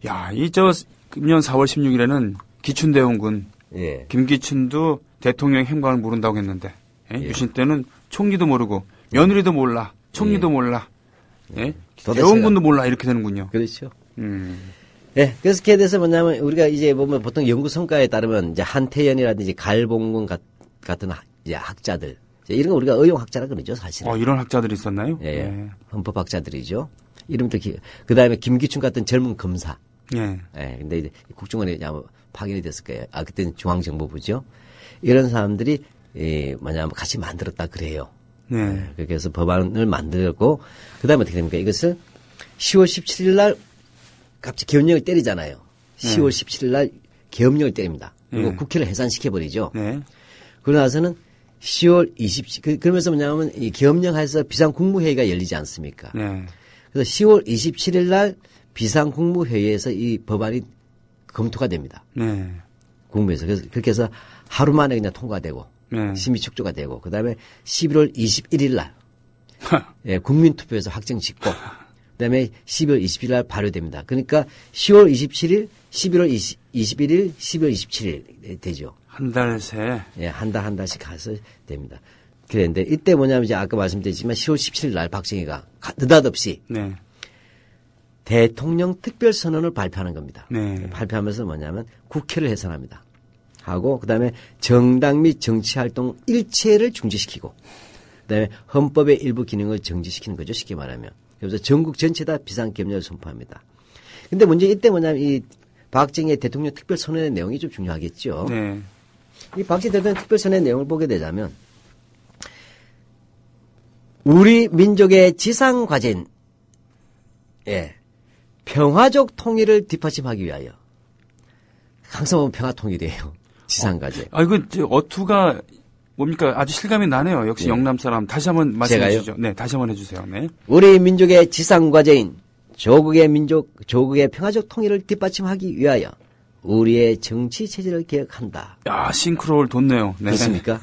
야, 금년 4월 16일에는 기춘대원군 예. 김기춘도 대통령 행방을 모른다고 했는데 예? 예. 유신 때는 총리도 모르고 며느리도 몰라, 총리도 몰라, 예? 도대체가. 대원군도 몰라 이렇게 되는군요. 그렇죠. 예, 그래서 그에 대해서 뭐냐면 우리가 이제 보면 보통 연구 성과에 따르면 이제 한태연이라든지 갈봉군 같은 이제 학자들 이제 이런 거 우리가 의용학자라 그러죠 사실은. 이런 학자들이 있었나요? 예. 헌법학자들이죠. 이름도 그 다음에 김기춘 같은 젊은 검사. 예. 예. 근데 이제 국정원에 아마 파견이 됐을 거예요. 그때는 중앙정보부죠. 이런 사람들이 뭐냐면 같이 만들었다 그래요. 네. 예. 그렇게 해서 법안을 만들었고 그 다음에 어떻게 됩니까? 이것을 10월 17일 날 갑자기 계엄령을 때리잖아요. 10월 17일 날 계엄령을 때립니다. 그리고 네. 국회를 해산시켜버리죠. 네. 그러고 나서는 10월 27일, 그러면서 뭐냐면 이 계엄령 하에서 비상국무회의가 열리지 않습니까? 네. 그래서 10월 27일 날 비상국무회의에서 이 법안이 검토가 됩니다. 네. 국무회에서. 그래서 그렇게 해서 하루 만에 그냥 통과되고 네. 심의 축조가 되고 그다음에 11월 21일 날 예, 국민투표에서 확정 짓고 그다음에 12월 20일 날 발효됩니다. 그러니까 10월 27일, 11월 21일, 12월 27일 되죠. 한 달 새. 예, 한 달씩 가서 됩니다. 그랬는데 이때 뭐냐면 이제 아까 말씀드렸지만 10월 17일 날 박정희가 느닷없이 네. 대통령 특별선언을 발표하는 겁니다. 네. 발표하면서 뭐냐면 국회를 해산합니다. 하고 그다음에 정당 및 정치활동 일체를 중지시키고 그다음에 헌법의 일부 기능을 정지시키는 거죠. 쉽게 말하면. 그래서 전국 전체 다 비상계엄령을 선포합니다. 근데 문제 이때 뭐냐면 이 박정희의 대통령 특별선언의 내용이 좀 중요하겠죠. 네. 이 박정희 대통령 특별선언의 내용을 보게 되자면 우리 민족의 지상과제인 예, 평화적 통일을 뒷받침하기 위하여 항상 보면 평화통일이에요. 지상과제. 이거 어투가 뭡니까? 아주 실감이 나네요. 역시 네. 영남 사람. 다시 한번 말씀해 제가요? 주시죠. 네, 다시 한번 해주세요. 네. 우리 민족의 지상과제인 조국의 평화적 통일을 뒷받침하기 위하여 우리의 정치 체제를 개혁한다. 야, 싱크로를 뒀네요. 네. 그렇습니까?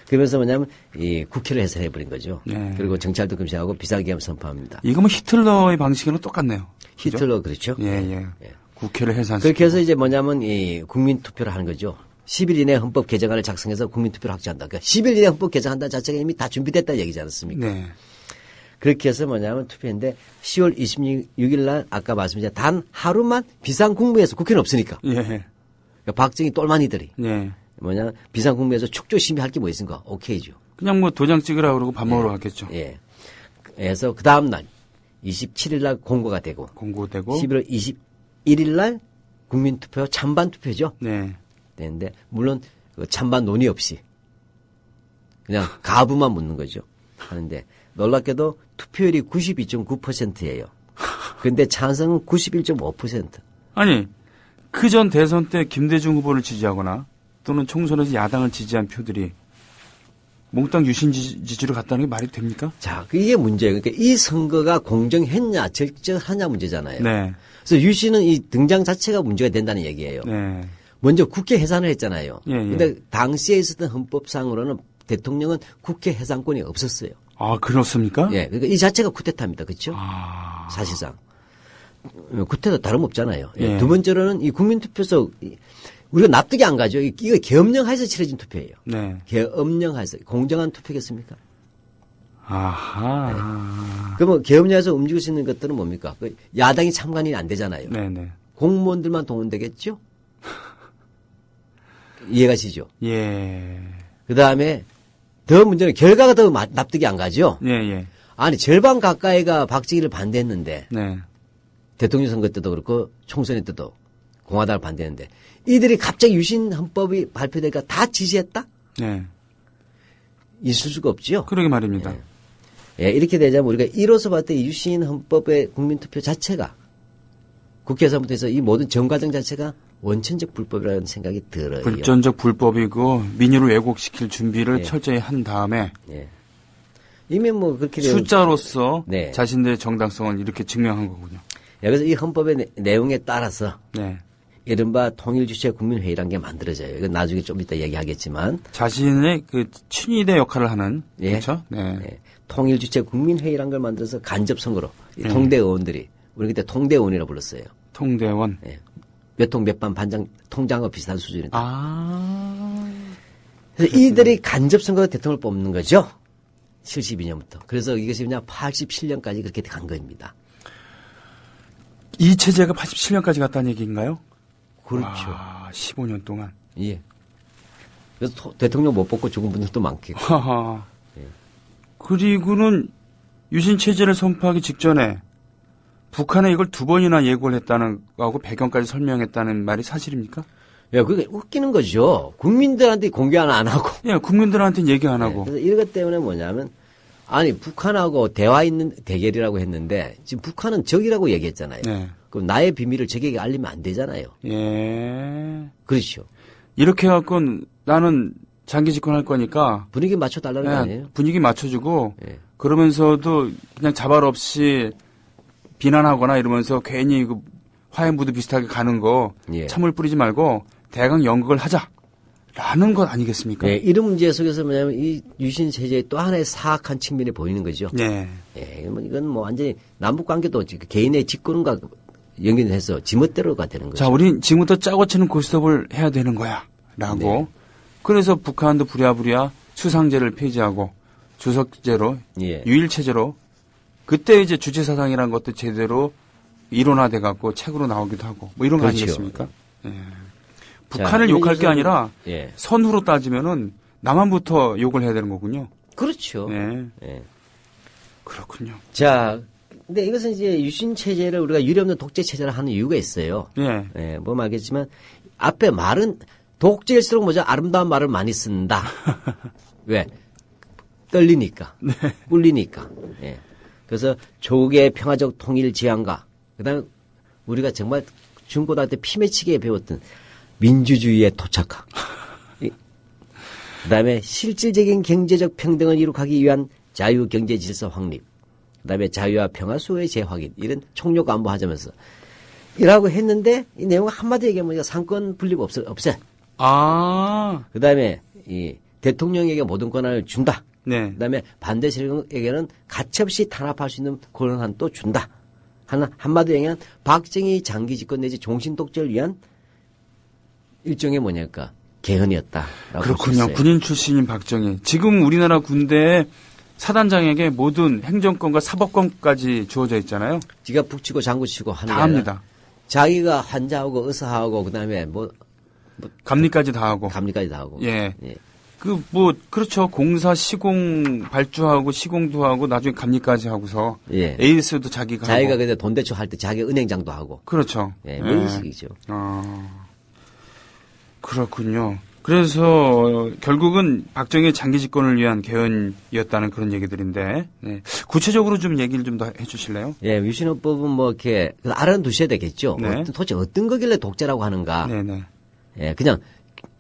그러면서 뭐냐면 이 국회를 해산해버린 거죠. 네. 그리고 정치활동 금지하고 비상계엄 선포합니다. 이거 뭐 히틀러의 방식이랑 똑같네요. 그죠? 히틀러 그렇죠? 예. 국회를 해산시키고. 그렇게 해서 이제 뭐냐면 이 국민투표를 하는 거죠. 10일 이내 헌법 개정안을 작성해서 국민투표를 확정한다. 그러니까 10일 이내 헌법 개정한다 자체가 이미 다 준비됐다는 얘기지 않습니까? 네. 그렇게 해서 뭐냐면 투표했는데 10월 26일 날 아까 말씀드린 단 하루만 비상국무회에서 국회는 없으니까. 예. 그러니까 박정희 똘마니들이 네. 뭐냐 비상국무회에서 축조 심의할 게 뭐 있습니까? 오케이죠. 그냥 뭐 도장 찍으라 그러고 밥 먹으러 갔겠죠. 예. 그래서 그 다음 날 27일 날 공고가 되고 공고되고. 11월 21일 날 국민투표 찬반 투표죠. 네. 되는데 물론 그 찬반 논의 없이 그냥 가부만 묻는 거죠. 하는데 놀랍게도 투표율이 92.9%예요. 근데 찬성은 91.5%. 아니, 그 전 대선 때 김대중 후보를 지지하거나 또는 총선에서 야당을 지지한 표들이 몽땅 유신 지지로 갔다는 게 말이 됩니까? 자, 이게 문제예요. 그러니까 이 선거가 공정했냐, 적절하냐 문제잖아요. 네. 그래서 유신은 이 등장 자체가 문제가 된다는 얘기예요. 네. 먼저 국회 해산을 했잖아요. 예. 근데 당시에 있었던 헌법상으로는 대통령은 국회 해산권이 없었어요. 아, 그렇습니까? 예. 그러니까 이 자체가 쿠데타입니다. 그렇죠? 아. 사실상. 쿠데타 다름없잖아요. 예. 예. 두 번째로는 이 국민투표소 우리가 납득이 안 가죠. 이거 계엄령 하에서 치러진 투표예요. 네. 계엄령 하에서 공정한 투표겠습니까? 아하. 그러면 계엄령에서 움직일 수 있는 것들은 뭡니까? 야당이 참관이 안 되잖아요. 네네. 공무원들만 동원되겠죠? 이해가시죠? 예. 그 다음에 더 문제는 결과가 더 납득이 안 가죠? 예, 예. 아니, 절반 가까이가 박정희를 반대했는데, 네. 대통령 선거 때도 그렇고, 총선회 때도 공화당을 반대했는데, 이들이 갑자기 유신 헌법이 발표되니까 다 지지했다? 네. 있을 수가 없지요? 그러게 말입니다. 예, 이렇게 되자면 우리가 이로서 봤을 때 유신 헌법의 국민투표 자체가 국회에서부터 해서 이 모든 정과정 자체가 원천적 불법이라는 생각이 들어요. 불전적 불법이고 민의를 왜곡시킬 준비를 예. 철저히 한 다음에 예. 이미 뭐 그렇게 숫자로서 네. 자신들의 정당성을 이렇게 증명한 거군요. 그래서 이 헌법의 내용에 따라서 네. 이른바 통일주체 국민회의라는 게 만들어져요. 이건 나중에 좀 이따 얘기하겠지만. 자신의 그 친위대 역할을 하는 예. 그렇죠? 네. 예. 통일주체 국민회의라는 걸 만들어서 간접선거로 이 통대 의원들이 우리 그때 통대 의원이라고 불렀어요. 통대원. 예. 몇 통 몇 반 반장 통장과 비슷한 수준이다. 아. 그래서 이들이 간접선거로 대통령을 뽑는 거죠. 72년부터. 그래서 이것이 그냥 87년까지 그렇게 간 겁니다. 이 체제가 87년까지 갔다는 얘기인가요? 그렇죠. 와, 15년 동안. 예. 그래서 대통령 못 뽑고 죽은 분들도 많겠고. 하하. 예. 그리고는 유신 체제를 선포하기 직전에 북한에 이걸 2번이나 예고를 했다는 거하고 배경까지 설명했다는 말이 사실입니까? 야, 그게 웃기는 거죠. 국민들한테 공개 안 하고. 예, 국민들한테는 얘기 안 하고. 그래서 이것 때문에 뭐냐면, 아니, 북한하고 대화 있는 대결이라고 했는데, 지금 북한은 적이라고 얘기했잖아요. 네. 그럼 나의 비밀을 적에게 알리면 안 되잖아요. 예. 그렇죠. 이렇게 해갖고 나는 장기 집권할 거니까 분위기 맞춰달라는 거 아니에요? 분위기 맞춰주고 예. 그러면서도 그냥 자발 없이 비난하거나 이러면서 괜히 그 화해 무드 비슷하게 가는 거 예. 찬물 뿌리지 말고 대강 연극을 하자라는 것 아니겠습니까? 네, 이런 문제 속에서 뭐냐면 이 유신 체제의 또 하나의 사악한 측면이 보이는 거죠. 네. 예, 이건 뭐 완전히 남북 관계도 개인의 직권과 연결해서 지멋대로가 되는 거죠. 자, 우린 지금부터 짜고 치는 고스톱을 해야 되는 거야. 라고. 네. 그래서 북한도 부랴부랴 수상제를 폐지하고 주석제로, 예. 유일체제로 그때 이제 주체사상이라는 것도 제대로 이론화돼 갖고 책으로 나오기도 하고 뭐 이런 거 그렇죠. 아니겠습니까? 예. 북한을 자, 욕할 게 아니라 예. 선후로 따지면은 남한부터 욕을 해야 되는 거군요. 그렇죠. 예. 예. 그렇군요. 자, 근데 이것은 이제 유신 체제를 우리가 유례없는 독재 체제를 하는 이유가 있어요. 예. 예, 뭐 말겠지만 앞에 말은 독재일수록 뭐죠? 아름다운 말을 많이 쓴다. 왜? 떨리니까. 꿀리니까. 예. 그래서 조국의 평화적 통일 지향과 그다음에 우리가 정말 중고등학교 때 피맺히게 배웠던 민주주의의 토착화. 그다음에 실질적인 경제적 평등을 이룩하기 위한 자유 경제 질서 확립. 그다음에 자유와 평화 수호의 재확인. 이런 총력 안보하자면서 이라고 했는데 이 내용을 한마디 얘기하면 상권 분립 없어. 아. 그다음에 이 대통령에게 모든 권한을 준다. 네. 그다음에 반대 세력에게는 가차없이 탄압할 수 있는 권한을 또 준다. 한마디로 얘기하면 박정희 장기 집권 내지 종신 독재를 위한 일종의 뭐냐니까 개헌이었다라고 그렇군요. 볼수 있어요. 군인 출신인 박정희. 지금 우리나라 군대에 사단장에게 모든 행정권과 사법권까지 주어져 있잖아요. 지가 북치고 장구치고 하는 다 게 아니라 합니다. 자기가 환자하고 의사하고 그다음에 뭐 감리까지 다 하고. 감리까지 다 하고. 예. 예. 그렇죠. 공사 시공 발주하고 시공도 하고 나중에 감리까지 하고서. 예. 에이스도 자기가 자기가 하고. 근데 돈 대출할 때 자기 은행장도 하고. 그렇죠. 예, 뭐 이런 식이죠. 그렇군요. 그래서 결국은 박정희 장기 집권을 위한 개헌이었다는 그런 얘기들인데 네. 구체적으로 좀 얘기를 좀 더 해주실래요? 예, 유신헌법은 뭐 이렇게 알아두셔야 되겠죠. 네. 도대체 어떤 거길래 독재라고 하는가. 네네. 예, 그냥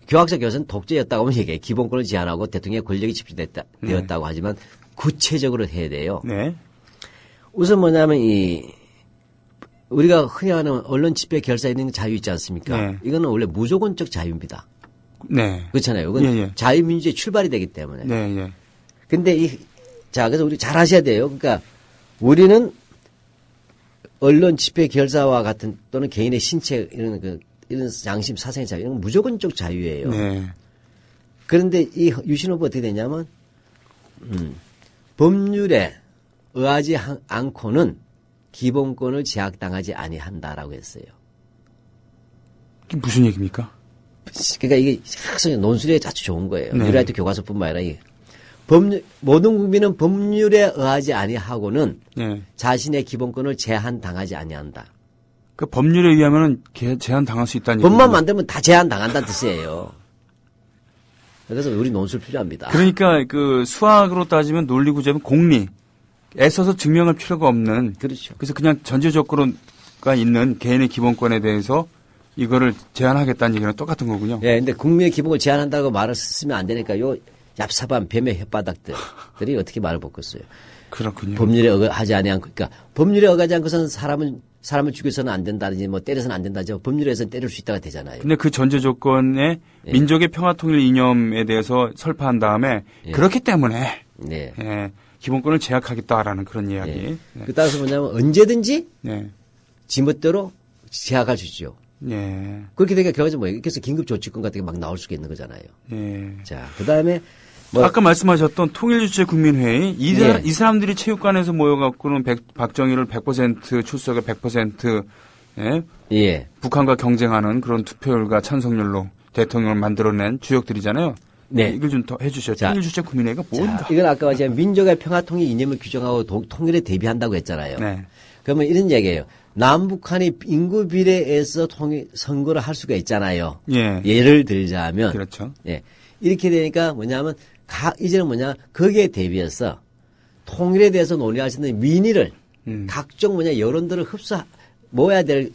교학적 교수는 독재였다고 하면 얘기해. 기본권을 제한하고 대통령의 권력이 집중되었다고 하지만 구체적으로 해야 돼요. 네. 우선 뭐냐면 우리가 흔히 하는 언론 집회 결사에 있는 자유 있지 않습니까? 네. 이거는 원래 무조건적 자유입니다. 네. 그렇잖아요. 이건 예, 예. 자유민주주의 출발이 되기 때문에. 네, 예. 근데 그래서 우리 잘 하셔야 돼요. 그러니까 우리는 언론 집회 결사와 같은 또는 개인의 신체 이런 양심 사상의 자유 이런 건 무조건적 자유예요. 네. 그런데 이 유신헌법 어떻게 되냐면 법률에 의하지 않고는 기본권을 제약당하지 아니한다라고 했어요. 이게 무슨 얘기입니까? 그러니까 이게 항상 논술에 아주 좋은 거예요. 네. 뉴라이트 교과서뿐만 아니라 모든 국민은 법률에 의하지 아니하고는 네. 자신의 기본권을 제한당하지 아니한다. 그 법률에 의하면은 제한 당할 수 있다는 법만 얘기죠. 만들면 다 제한당한다는 뜻이에요. 그래서 우리 논술 필요합니다. 그러니까 그 수학으로 따지면 논리구조는 공리. 애써서 증명할 필요가 없는. 그렇죠. 그래서 그냥 전제조건가 있는 개인의 기본권에 대해서 이거를 제한하겠다는 얘기랑 똑같은 거군요. 예, 근데 국민의 기본을 제한한다고 말을 쓰면 안 되니까 요 얍삽한 뱀의 혓바닥들이 어떻게 말을 바꿨어요. 그렇군요. 법률에 의하지 아니한 그러니까 법률에 의하지 않고서는 사람을 죽여서는 안 된다든지 뭐 때려서는 안 된다죠. 법률에서는 때릴 수 있다가 되잖아요. 근데 그 전제 조건에 예. 민족의 평화통일 이념에 대해서 설파한 다음에 예. 그렇기 때문에 네. 예, 기본권을 제약하겠다라는 그런 이야기. 예. 네. 그 따라서 뭐냐면 언제든지 네. 지멋대로 제약할 수 있죠. 예. 그렇게 되니까 결과적으로 뭐예요? 그래서 긴급조치권 같은 게 막 나올 수가 있는 거잖아요. 예. 자, 그 다음에 뭐 아까 말씀하셨던 통일주체국민회의 예. 이 사람들이 체육관에서 모여갖고는 박정희를 100% 출석을 100% 예? 예. 북한과 경쟁하는 그런 투표율과 찬성률로 대통령을 만들어낸 주역들이잖아요. 네. 이걸 좀 더 해주셔요. 자. 통일주체국민회의가 뭔가. 자, 이건 아까 말씀 민족의 평화통일 이념을 규정하고 통일에 대비한다고 했잖아요. 네. 그러면 이런 얘기예요. 남북한이 인구 비례에서 선거를 할 수가 있잖아요. 예. 예를 들자면 그렇죠. 예. 이렇게 되니까 뭐냐면 이제는 뭐냐 거기에 대비해서 통일에 대해서 논의할 수 있는 민의를 각종 여론들을 모아야 될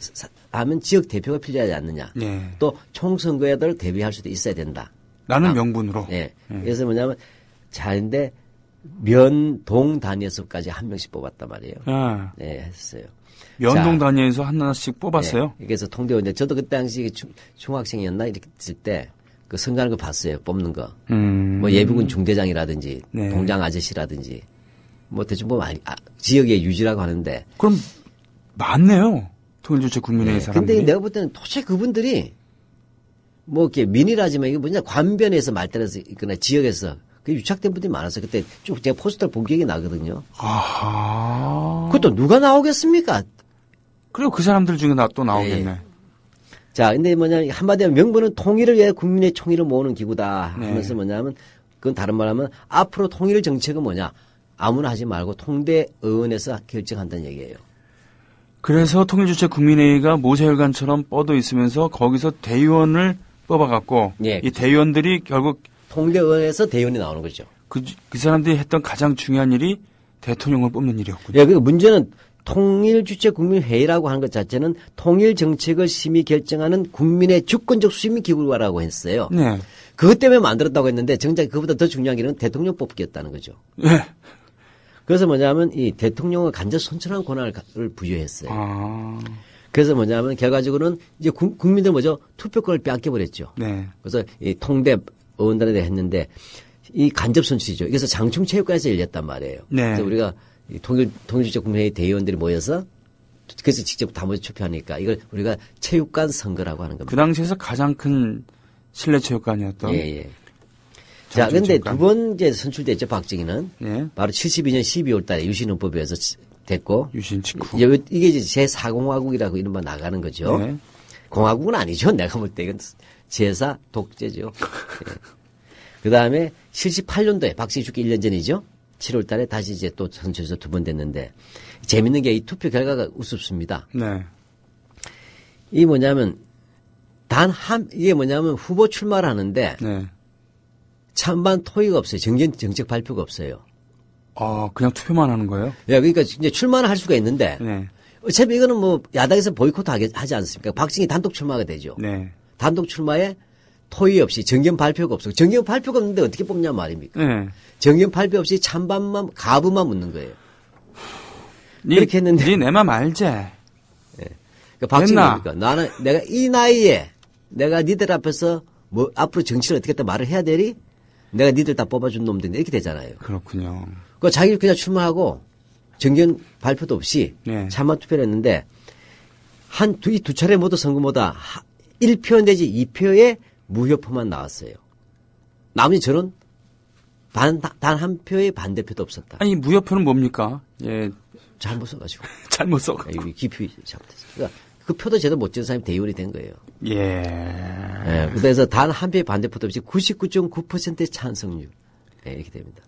하면 지역 대표가 필요하지 않느냐. 예. 또 총선거에도 대비할 수도 있어야 된다. 라는 명분으로. 예. 그래서 뭐냐면 자인데 면동 단위에서까지 한 명씩 뽑았단 말이에요. 아, 네, 했어요. 면동 자, 단위에서 하나씩 뽑았어요. 네, 그래서 통대원인데 저도 그때 당시 중학생이었나 이렇게 있을 때 그 선거하는 거 봤어요. 뽑는 거. 뭐 예비군 중대장이라든지 네. 동장 아저씨라든지 뭐 대충 보면 지역의 유지라고 하는데. 그럼 많네요. 통일주체국민회의 네, 사람들이. 근데 내가 볼 때는 도대체 그분들이 뭐 이렇게 민이라지만 이게 뭐냐 관변에서 말단에서 있거나 지역에서 그 유착된 분들이 많았어요. 그때 쭉 제가 포스터를 본 기억이 나거든요. 아하. 그것도 누가 나오겠습니까? 그리고 그 사람들 중에 또 나오겠네. 자, 근데 뭐냐면 한마디로 명분은 통일을 위해 국민의 총의를 모으는 기구다 하면서 뭐냐면 그건 다른 말하면 앞으로 통일 정책은 뭐냐 아무나 하지 말고 통대의원에서 결정한다는 얘기예요. 그래서 통일주체국민회의가 모세혈관처럼 뻗어 있으면서 거기서 대의원을 뽑아갖고 예. 이 대의원들이 결국 통대의원에서 대의원이 나오는 거죠. 그 사람들이 했던 가장 중요한 일이 대통령을 뽑는 일이었군요. 예, 그 문제는 통일주체국민회의라고 하는 것 자체는 통일 정책을 심의 결정하는 국민의 주권적 수임 기구라고 했어요. 네. 그것 때문에 만들었다고 했는데 정작 그보다 더 중요한 게 대통령 뽑기였다는 거죠. 네. 그래서 뭐냐면 이 대통령을 간접 선출하는 권한을 부여했어요. 아. 그래서 뭐냐면 결과적으로는 이제 국민들 뭐죠? 투표권을 빼앗겨버렸죠. 네. 그래서 이 통대 의원단에 대해 했는데 이 간접 선출이죠. 그래서 장충체육관에서 열렸단 말이에요. 네. 그래서 우리가 이 통일주체국민회의 대의원들이 모여서 그래서 직접 다 모여 투표하니까 이걸 우리가 체육관 선거라고 하는 겁니다. 그 당시에서 가장 큰 실내체육관이었던. 예, 예. 자, 근데 장충체육관. 두 번 이제 선출됐죠, 박정희는. 예. 바로 72년 12월 달에 유신헌법에 의해서 됐고. 유신 직후. 이게 이제 제4공화국이라고 이른바 나가는 거죠. 네. 공화국은 아니죠. 내가 볼 때 이건 제4 독재죠. 예. 그 다음에 78년도에 박정희 죽기 1년 전이죠. 7월 달에 다시 이제 또 선출해서 두 번 됐는데 재밌는 게 이 투표 결과가 우습습니다. 네. 이게 뭐냐면 이게 뭐냐면 후보 출마를 하는데 네. 찬반 토의가 없어요. 정책 발표가 없어요. 아, 그냥 투표만 하는 거예요? 예, 그러니까 이제 출마는 할 수가 있는데 네. 어차피 이거는 뭐 야당에서 보이콧 하지 않습니까? 박정희 단독 출마가 되죠. 네. 단독 출마에 토의 없이 정견 발표가 없어요. 정견 발표가 없는데 어떻게 뽑냐 말입니까? 네. 정견 발표 없이 찬반만 가부만 묻는 거예요. 그렇게 했는데 네 내 맘 알지? 그러니까 박정희니까 나는 내가 이 나이에 내가 니들 앞에서 뭐 앞으로 정치를 어떻게 했다 말을 해야 되리? 내가 니들 다 뽑아준 놈들인데 이렇게 되잖아요. 그렇군요. 그 자기를 그냥 출마하고 정견 발표도 없이 네. 찬반 투표를 했는데 이 두 차례 모두 선거마다 1표 내지 2표의 무효표만 나왔어요. 나머지 저는 단 한 표의 반대표도 없었다. 아니, 무효표는 뭡니까? 예. 잘못 써가지고. 잘못 써. 여기 기표 잘못했어요. 그러니까 그 표도 제대로 못 찍은 사람이 대의원이 된 거예요. 예. 예, 그래서 단 한 표의 반대표도 없이 99.9%의 찬성률. 예, 이렇게 됩니다.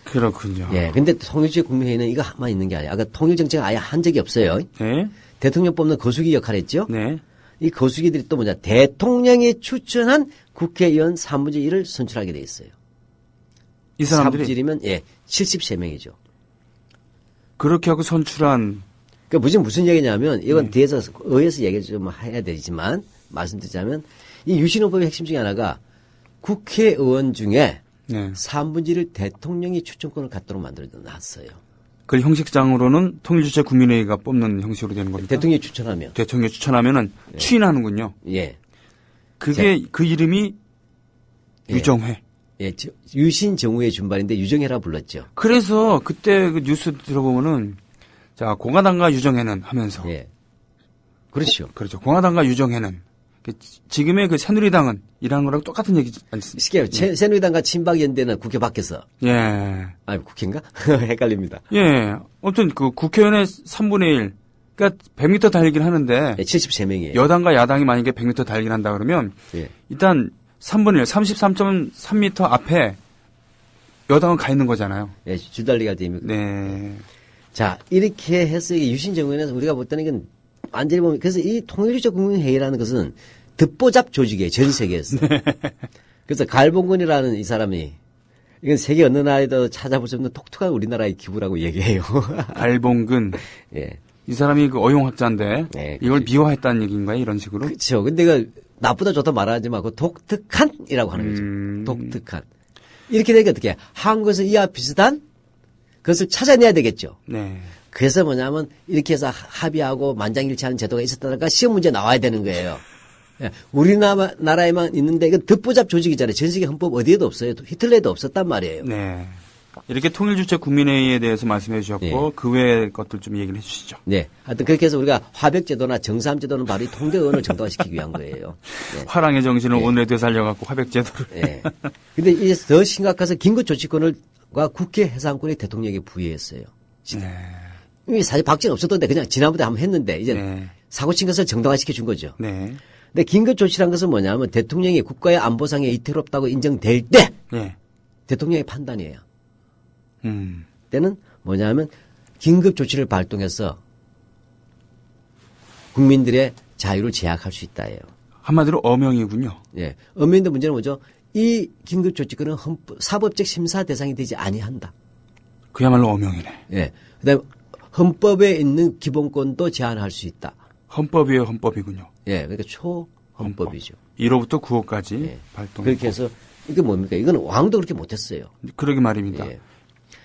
그렇군요. 예, 근데 통일주의 국민회의는 이거만 있는 게 아니에요. 아까 통일정책을 아예 한 적이 없어요. 네. 대통령 뽑는 거수기 역할을 했죠. 네. 이 거수기들이 또 뭐냐. 대통령이 추천한 국회의원 3분의 1을 선출하게 돼 있어요. 이 사람들이 3분의 1이면 예, 73명이죠. 그렇게 하고 선출한 그러니까 무슨 얘기냐면 이건 뒤에서 의회에서 얘기를 좀 해야 되지만 말씀드리자면 이 유신헌법의 핵심 중에 하나가 국회의원 중에 네. 3분의 1을 대통령이 추천권을 갖도록 만들어 놨어요. 그 형식상으로는 통일주체 국민회의가 뽑는 형식으로 되는 겁니다. 대통령이 추천하면. 대통령이 추천하면은 추인하는군요. 예. 그게 그 이름이 예. 유정회. 예, 유신 정우의 준발인데 유정회라 불렀죠. 그래서 그때 그 뉴스 들어보면은 자 공화당과 유정회는 하면서 예. 그렇죠. 그렇죠. 공화당과 유정회는 지금의 그 새누리당은 이라는 거랑 똑같은 얘기지 않습니까? 쉽게 새누리당과 친박연대는 국회 밖에서. 예. 아니 국회인가? 헷갈립니다. 예. 아무튼 그 국회의원의 3분의 1. 그러니까 100m 달리기를 하는데 예, 73명이에요. 여당과 야당이 만약에 100m 달리기를 한다 그러면 예. 일단 3분의 1, 33.3m 앞에 여당은 가 있는 거잖아요. 예, 줄달리기가 됩니다. 네. 자, 이렇게 해서 유신정부에서 우리가 볼 때는 이건 완전히 보면 그래서 이 통일주체 국민회의라는 것은 듣보잡 조직이에요. 전 세계에서. 그래서 갈봉근이라는 이 사람이 이건 세계 어느 나라에도 찾아볼 수 없는 독특한 우리나라의 기부라고 얘기해요. 갈봉근. 예. 이 사람이 그 어용학자인데 네, 이걸 미화했다는 얘기인가요? 이런 식으로? 그렇죠. 근데 그 나쁘다 좋다 말하지 말고 독특한이라고 하는 거죠. 독특한. 이렇게 되니까 어떻게 해? 한국에서 이와 비슷한 그것을 찾아내야 되겠죠. 네. 그래서 뭐냐면 이렇게 해서 합의하고 만장일치하는 제도가 있었다니까 시험 문제 나와야 되는 거예요. 예, 우리나라에만 있는데 이건 듣보잡 조직이잖아요. 전 세계 헌법 어디에도 없어요. 히틀러에도 없었단 말이에요. 네. 이렇게 통일주체 국민회의에 대해서 말씀해 주셨고 네. 그 외의 것들 좀 얘기를 해 주시죠. 네. 하여튼 그렇게 해서 우리가 화백제도나 정삼제도는 바로 이 통대의원을 정당화시키기 위한 거예요. 네. 화랑의 정신을 네. 오늘에 되살려갖고 화백제도를. 예. 근데 이제 더 심각해서 긴급조치권과 국회 해상권이 대통령에게 부여했어요. 네. 이미 사실 박제는 없었던데 그냥 지난번에 한번 했는데 이제 네. 사고 친 것을 정당화시켜 준 거죠. 네. 근데 긴급조치란 것은 뭐냐면 대통령이 국가의 안보상에 이태롭다고 인정될 때 네. 대통령의 판단이에요. 때는 뭐냐면 긴급조치를 발동해서 국민들의 자유를 제약할 수 있다예요. 한마디로 어명이군요. 예. 엄연히 문제는 뭐죠? 이 긴급조치권은 사법적 심사 대상이 되지 아니한다. 그야말로 어명이네. 예. 그다음에 헌법에 있는 기본권도 제한할 수 있다. 헌법이에요, 헌법이군요. 예. 그러니까 초헌법이죠. 1호부터 9호까지 예. 발동. 그렇게 해서 이게 뭡니까? 이거는 왕도 그렇게 못했어요. 그러게 말입니다. 예.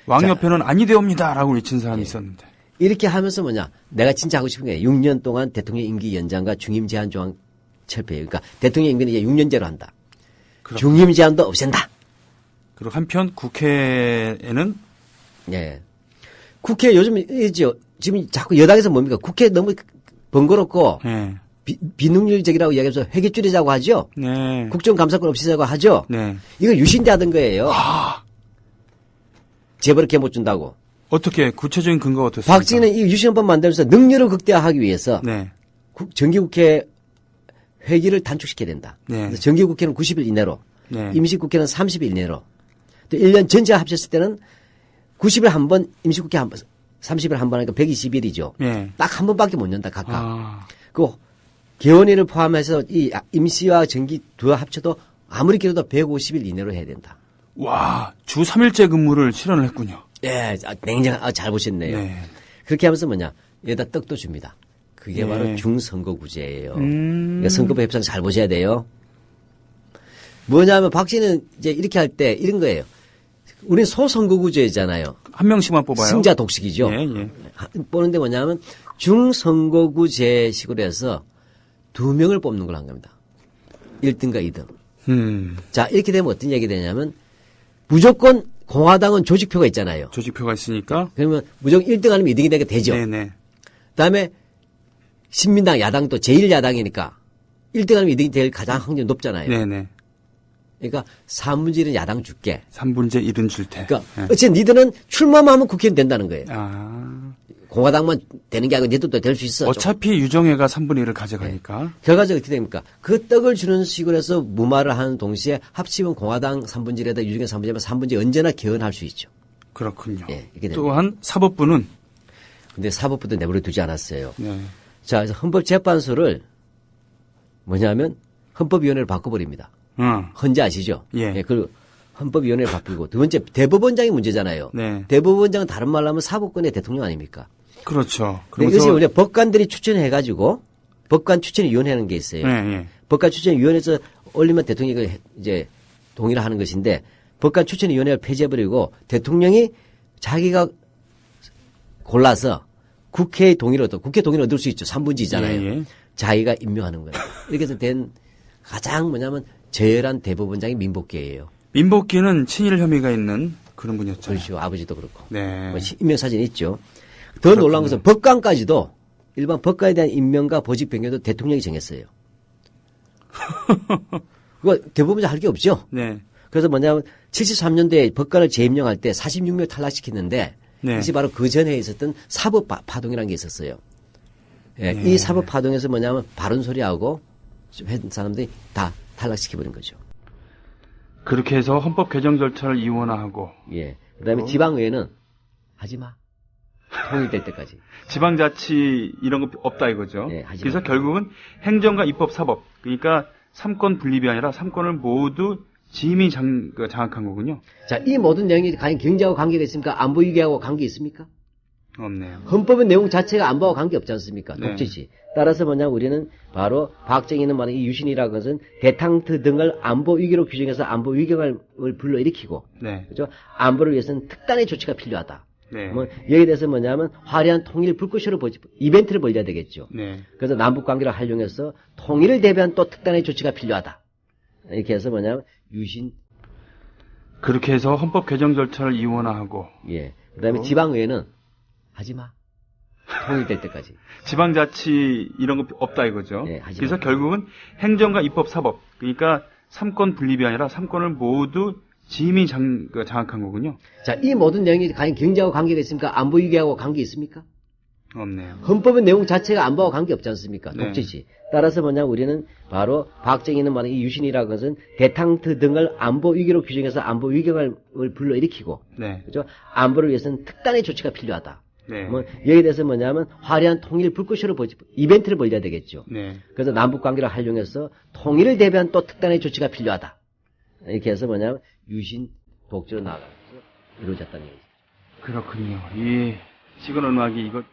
왕 자, 옆에는 아니되옵니다라고 외친 사람이 있었는데. 이렇게 하면서 뭐냐? 내가 진짜 하고 싶은 게 6년 동안 대통령 임기 연장과 중임 제한 조항 철폐예요. 그러니까 대통령 임기는 이제 6년제로 한다. 중임 제한도 없앤다. 그리고 한편 국회에는 예. 국회 요즘 이죠. 지금 자꾸 여당에서 뭡니까? 국회 너무 번거롭고 네. 비능률적이라고 이야기해서 회계 줄이자고 하죠. 네. 국정감사권 없애자고 하죠. 네. 이거 유신대 하던 거예요. 재벌 이렇게 못 준다고. 어떻게 구체적인 근거가 어떻습니까? 박정희는 이 유신헌법 만들면서 능력을 극대화하기 위해서 네. 정기국회 회기를 단축시켜야 된다. 네. 그래서 정기국회는 90일 이내로, 네. 임시국회는 30일 이내로, 또 1년 전체 합쳤을 때는 90일 한 번, 임시국회 한 번, 30일 한 번 하니까 120일이죠. 네. 딱 한 번밖에 못 연다 각각. 아. 그 개원일을 포함해서 이 임시와 정기 두 합쳐도 아무리 길어도 150일 이내로 해야 된다. 와, 주 3일제 근무를 실현을 했군요. 예, 잘 보셨네요. 네. 그렇게 하면서 뭐냐, 여기다 떡도 줍니다. 그게 네. 바로 중선거구제예요. 그러니까 선거법 협상 잘 보셔야 돼요. 뭐냐면 박씨는 이제 이렇게 할 때 이런 거예요. 우리는 소선거구제잖아요. 한 명씩만 뽑아요. 승자 독식이죠. 예, 예. 뽑는데 뭐냐면 중선거구제식으로 해서 2명을 뽑는 걸 한 겁니다. 1등과 2등. 자, 이렇게 되면 어떤 얘기 되냐면 무조건 공화당은 조직표가 있잖아요. 조직표가 있으니까. 그러면 무조건 1등 아니면 2등이 되게 되죠. 네네. 그다음에 신민당 야당도 제1야당이니까 1등 아니면 2등이 될 가장 확률이 높잖아요. 네네. 그러니까 3분의 1은 야당 줄게. 3분제 1은 줄 테. 그러니까 네. 어쨌든 니들은 출마만 하면 국회의원 된다는 거예요. 아. 공화당만 되는 게 아니고 니들도 될 수 있어. 어차피 유정회가 3분의 1을 가져가니까. 결과적으로 어떻게 됩니까? 그 떡을 주는 식으로 해서 무마를 하는 동시에 합치면 공화당 3분의 1에다 유정회 3분의 1이면 3분의 1 언제나 개헌할 수 있죠. 그렇군요. 예, 이렇게 됩니다. 또한 사법부는 근데 사법부도 내버려 두지 않았어요. 네. 자, 그래서 헌법재판소를 뭐냐면 헌법위원회를 바꿔버립니다. 헌재 아시죠? 예. 그리고 헌법위원회를 바꾸고 두 번째 대법원장이 문제잖아요. 네. 대법원장은 다른 말로 하면 사법권의 대통령 아닙니까? 그렇죠. 이것이 원래 법관들이 추천해가지고 법관 추천위원회라는 게 있어요. 네. 법관 추천위원회에서 올리면 대통령이 이제 동의를 하는 것인데 법관 추천위원회를 폐지해버리고 대통령이 자기가 골라서 국회의 동의를 국회 동의를 얻을 수 있죠. 3분지잖아요. 예. 자기가 임명하는 거예요. 이렇게 해서 된 가장 뭐냐면 제열한 대법원장이 민복계예요. 민복기는 친일 혐의가 있는 그런 분이었죠. 그렇죠. 아버지도 그렇고. 네. 뭐 임명사진이 있죠. 더 놀라운 것은 법관까지도 일반 법관에 대한 임명과 보직 변경도 대통령이 정했어요. 그거 대법원장 할 게 없죠. 네. 그래서 뭐냐면 73년도에 법관을 재임명할 때 46명 탈락시키는데 네. 그것이 바로 그 전에 있었던 사법 파동이라는 게 있었어요. 예, 이 사법 파동에서 뭐냐면 바른 소리하고 했던 사람들이 다 탈락시켜버린 거죠. 그렇게 해서 헌법 개정 절차를 이원화하고 예. 그다음에 지방의회는 하지 마. 통일될 때까지. 지방자치 이런 거 없다 이거죠. 네, 하지 그래서 마. 결국은 행정과 입법, 사법 그러니까 3권 분립이 아니라 3권을 모두 지임이 장악한 거군요. 자, 이 모든 내용이 과연 경제하고 관계가 있습니까? 안보 위기하고 관계 있습니까? 없네요. 헌법의 내용 자체가 안보와 관계 없지 않습니까? 네. 독재지. 따라서 뭐냐면 우리는 바로 박정희는 만약에 이 유신이라는 것은 대탕트 등을 안보 위기로 규정해서 안보 위경을 불러일으키고 네. 그죠? 안보를 위해서는 특단의 조치가 필요하다. 네. 뭐 여기에 대해서 뭐냐면 화려한 통일 불꽃쇼를 이벤트를 벌여야 되겠죠. 네. 그래서 남북 관계를 활용해서 통일을 대비한 또 특단의 조치가 필요하다. 이렇게 해서 뭐냐면 유신 그렇게 해서 헌법 개정 절차를 이원화하고 예. 그다음에 지방의회는 하지 마. 통일될 때까지. 지방자치 이런 거 없다 이거죠. 네, 하지 그래서 마. 결국은 행정과 입법, 사법 그러니까 3권 분립이 아니라 3권을 모두 지임이 장악한 거군요. 자, 이 모든 내용이 과연 경제하고 관계가 있습니까? 안보 위기하고 관계 있습니까? 없네요. 헌법의 내용 자체가 안보와 관계 없지 않습니까? 네. 독재지. 따라서 뭐냐면 우리는 바로 박정희는 만약에 이 유신이라는 것은 대탕트 등을 안보 위기로 규정해서 안보 위경을 불러일으키고 네. 그죠? 안보를 위해서는 특단의 조치가 필요하다. 네. 뭐 여기에 대해서 뭐냐면 화려한 통일 불꽃쇼를 이벤트를 벌여야 되겠죠. 네. 그래서 남북 관계를 활용해서 통일을 대비한 또 특단의 조치가 필요하다. 이렇게 해서 뭐냐면 유신 독재로 나아가서 이루어졌다는 얘기죠. 그렇군요. 이 시그널 음악이 이거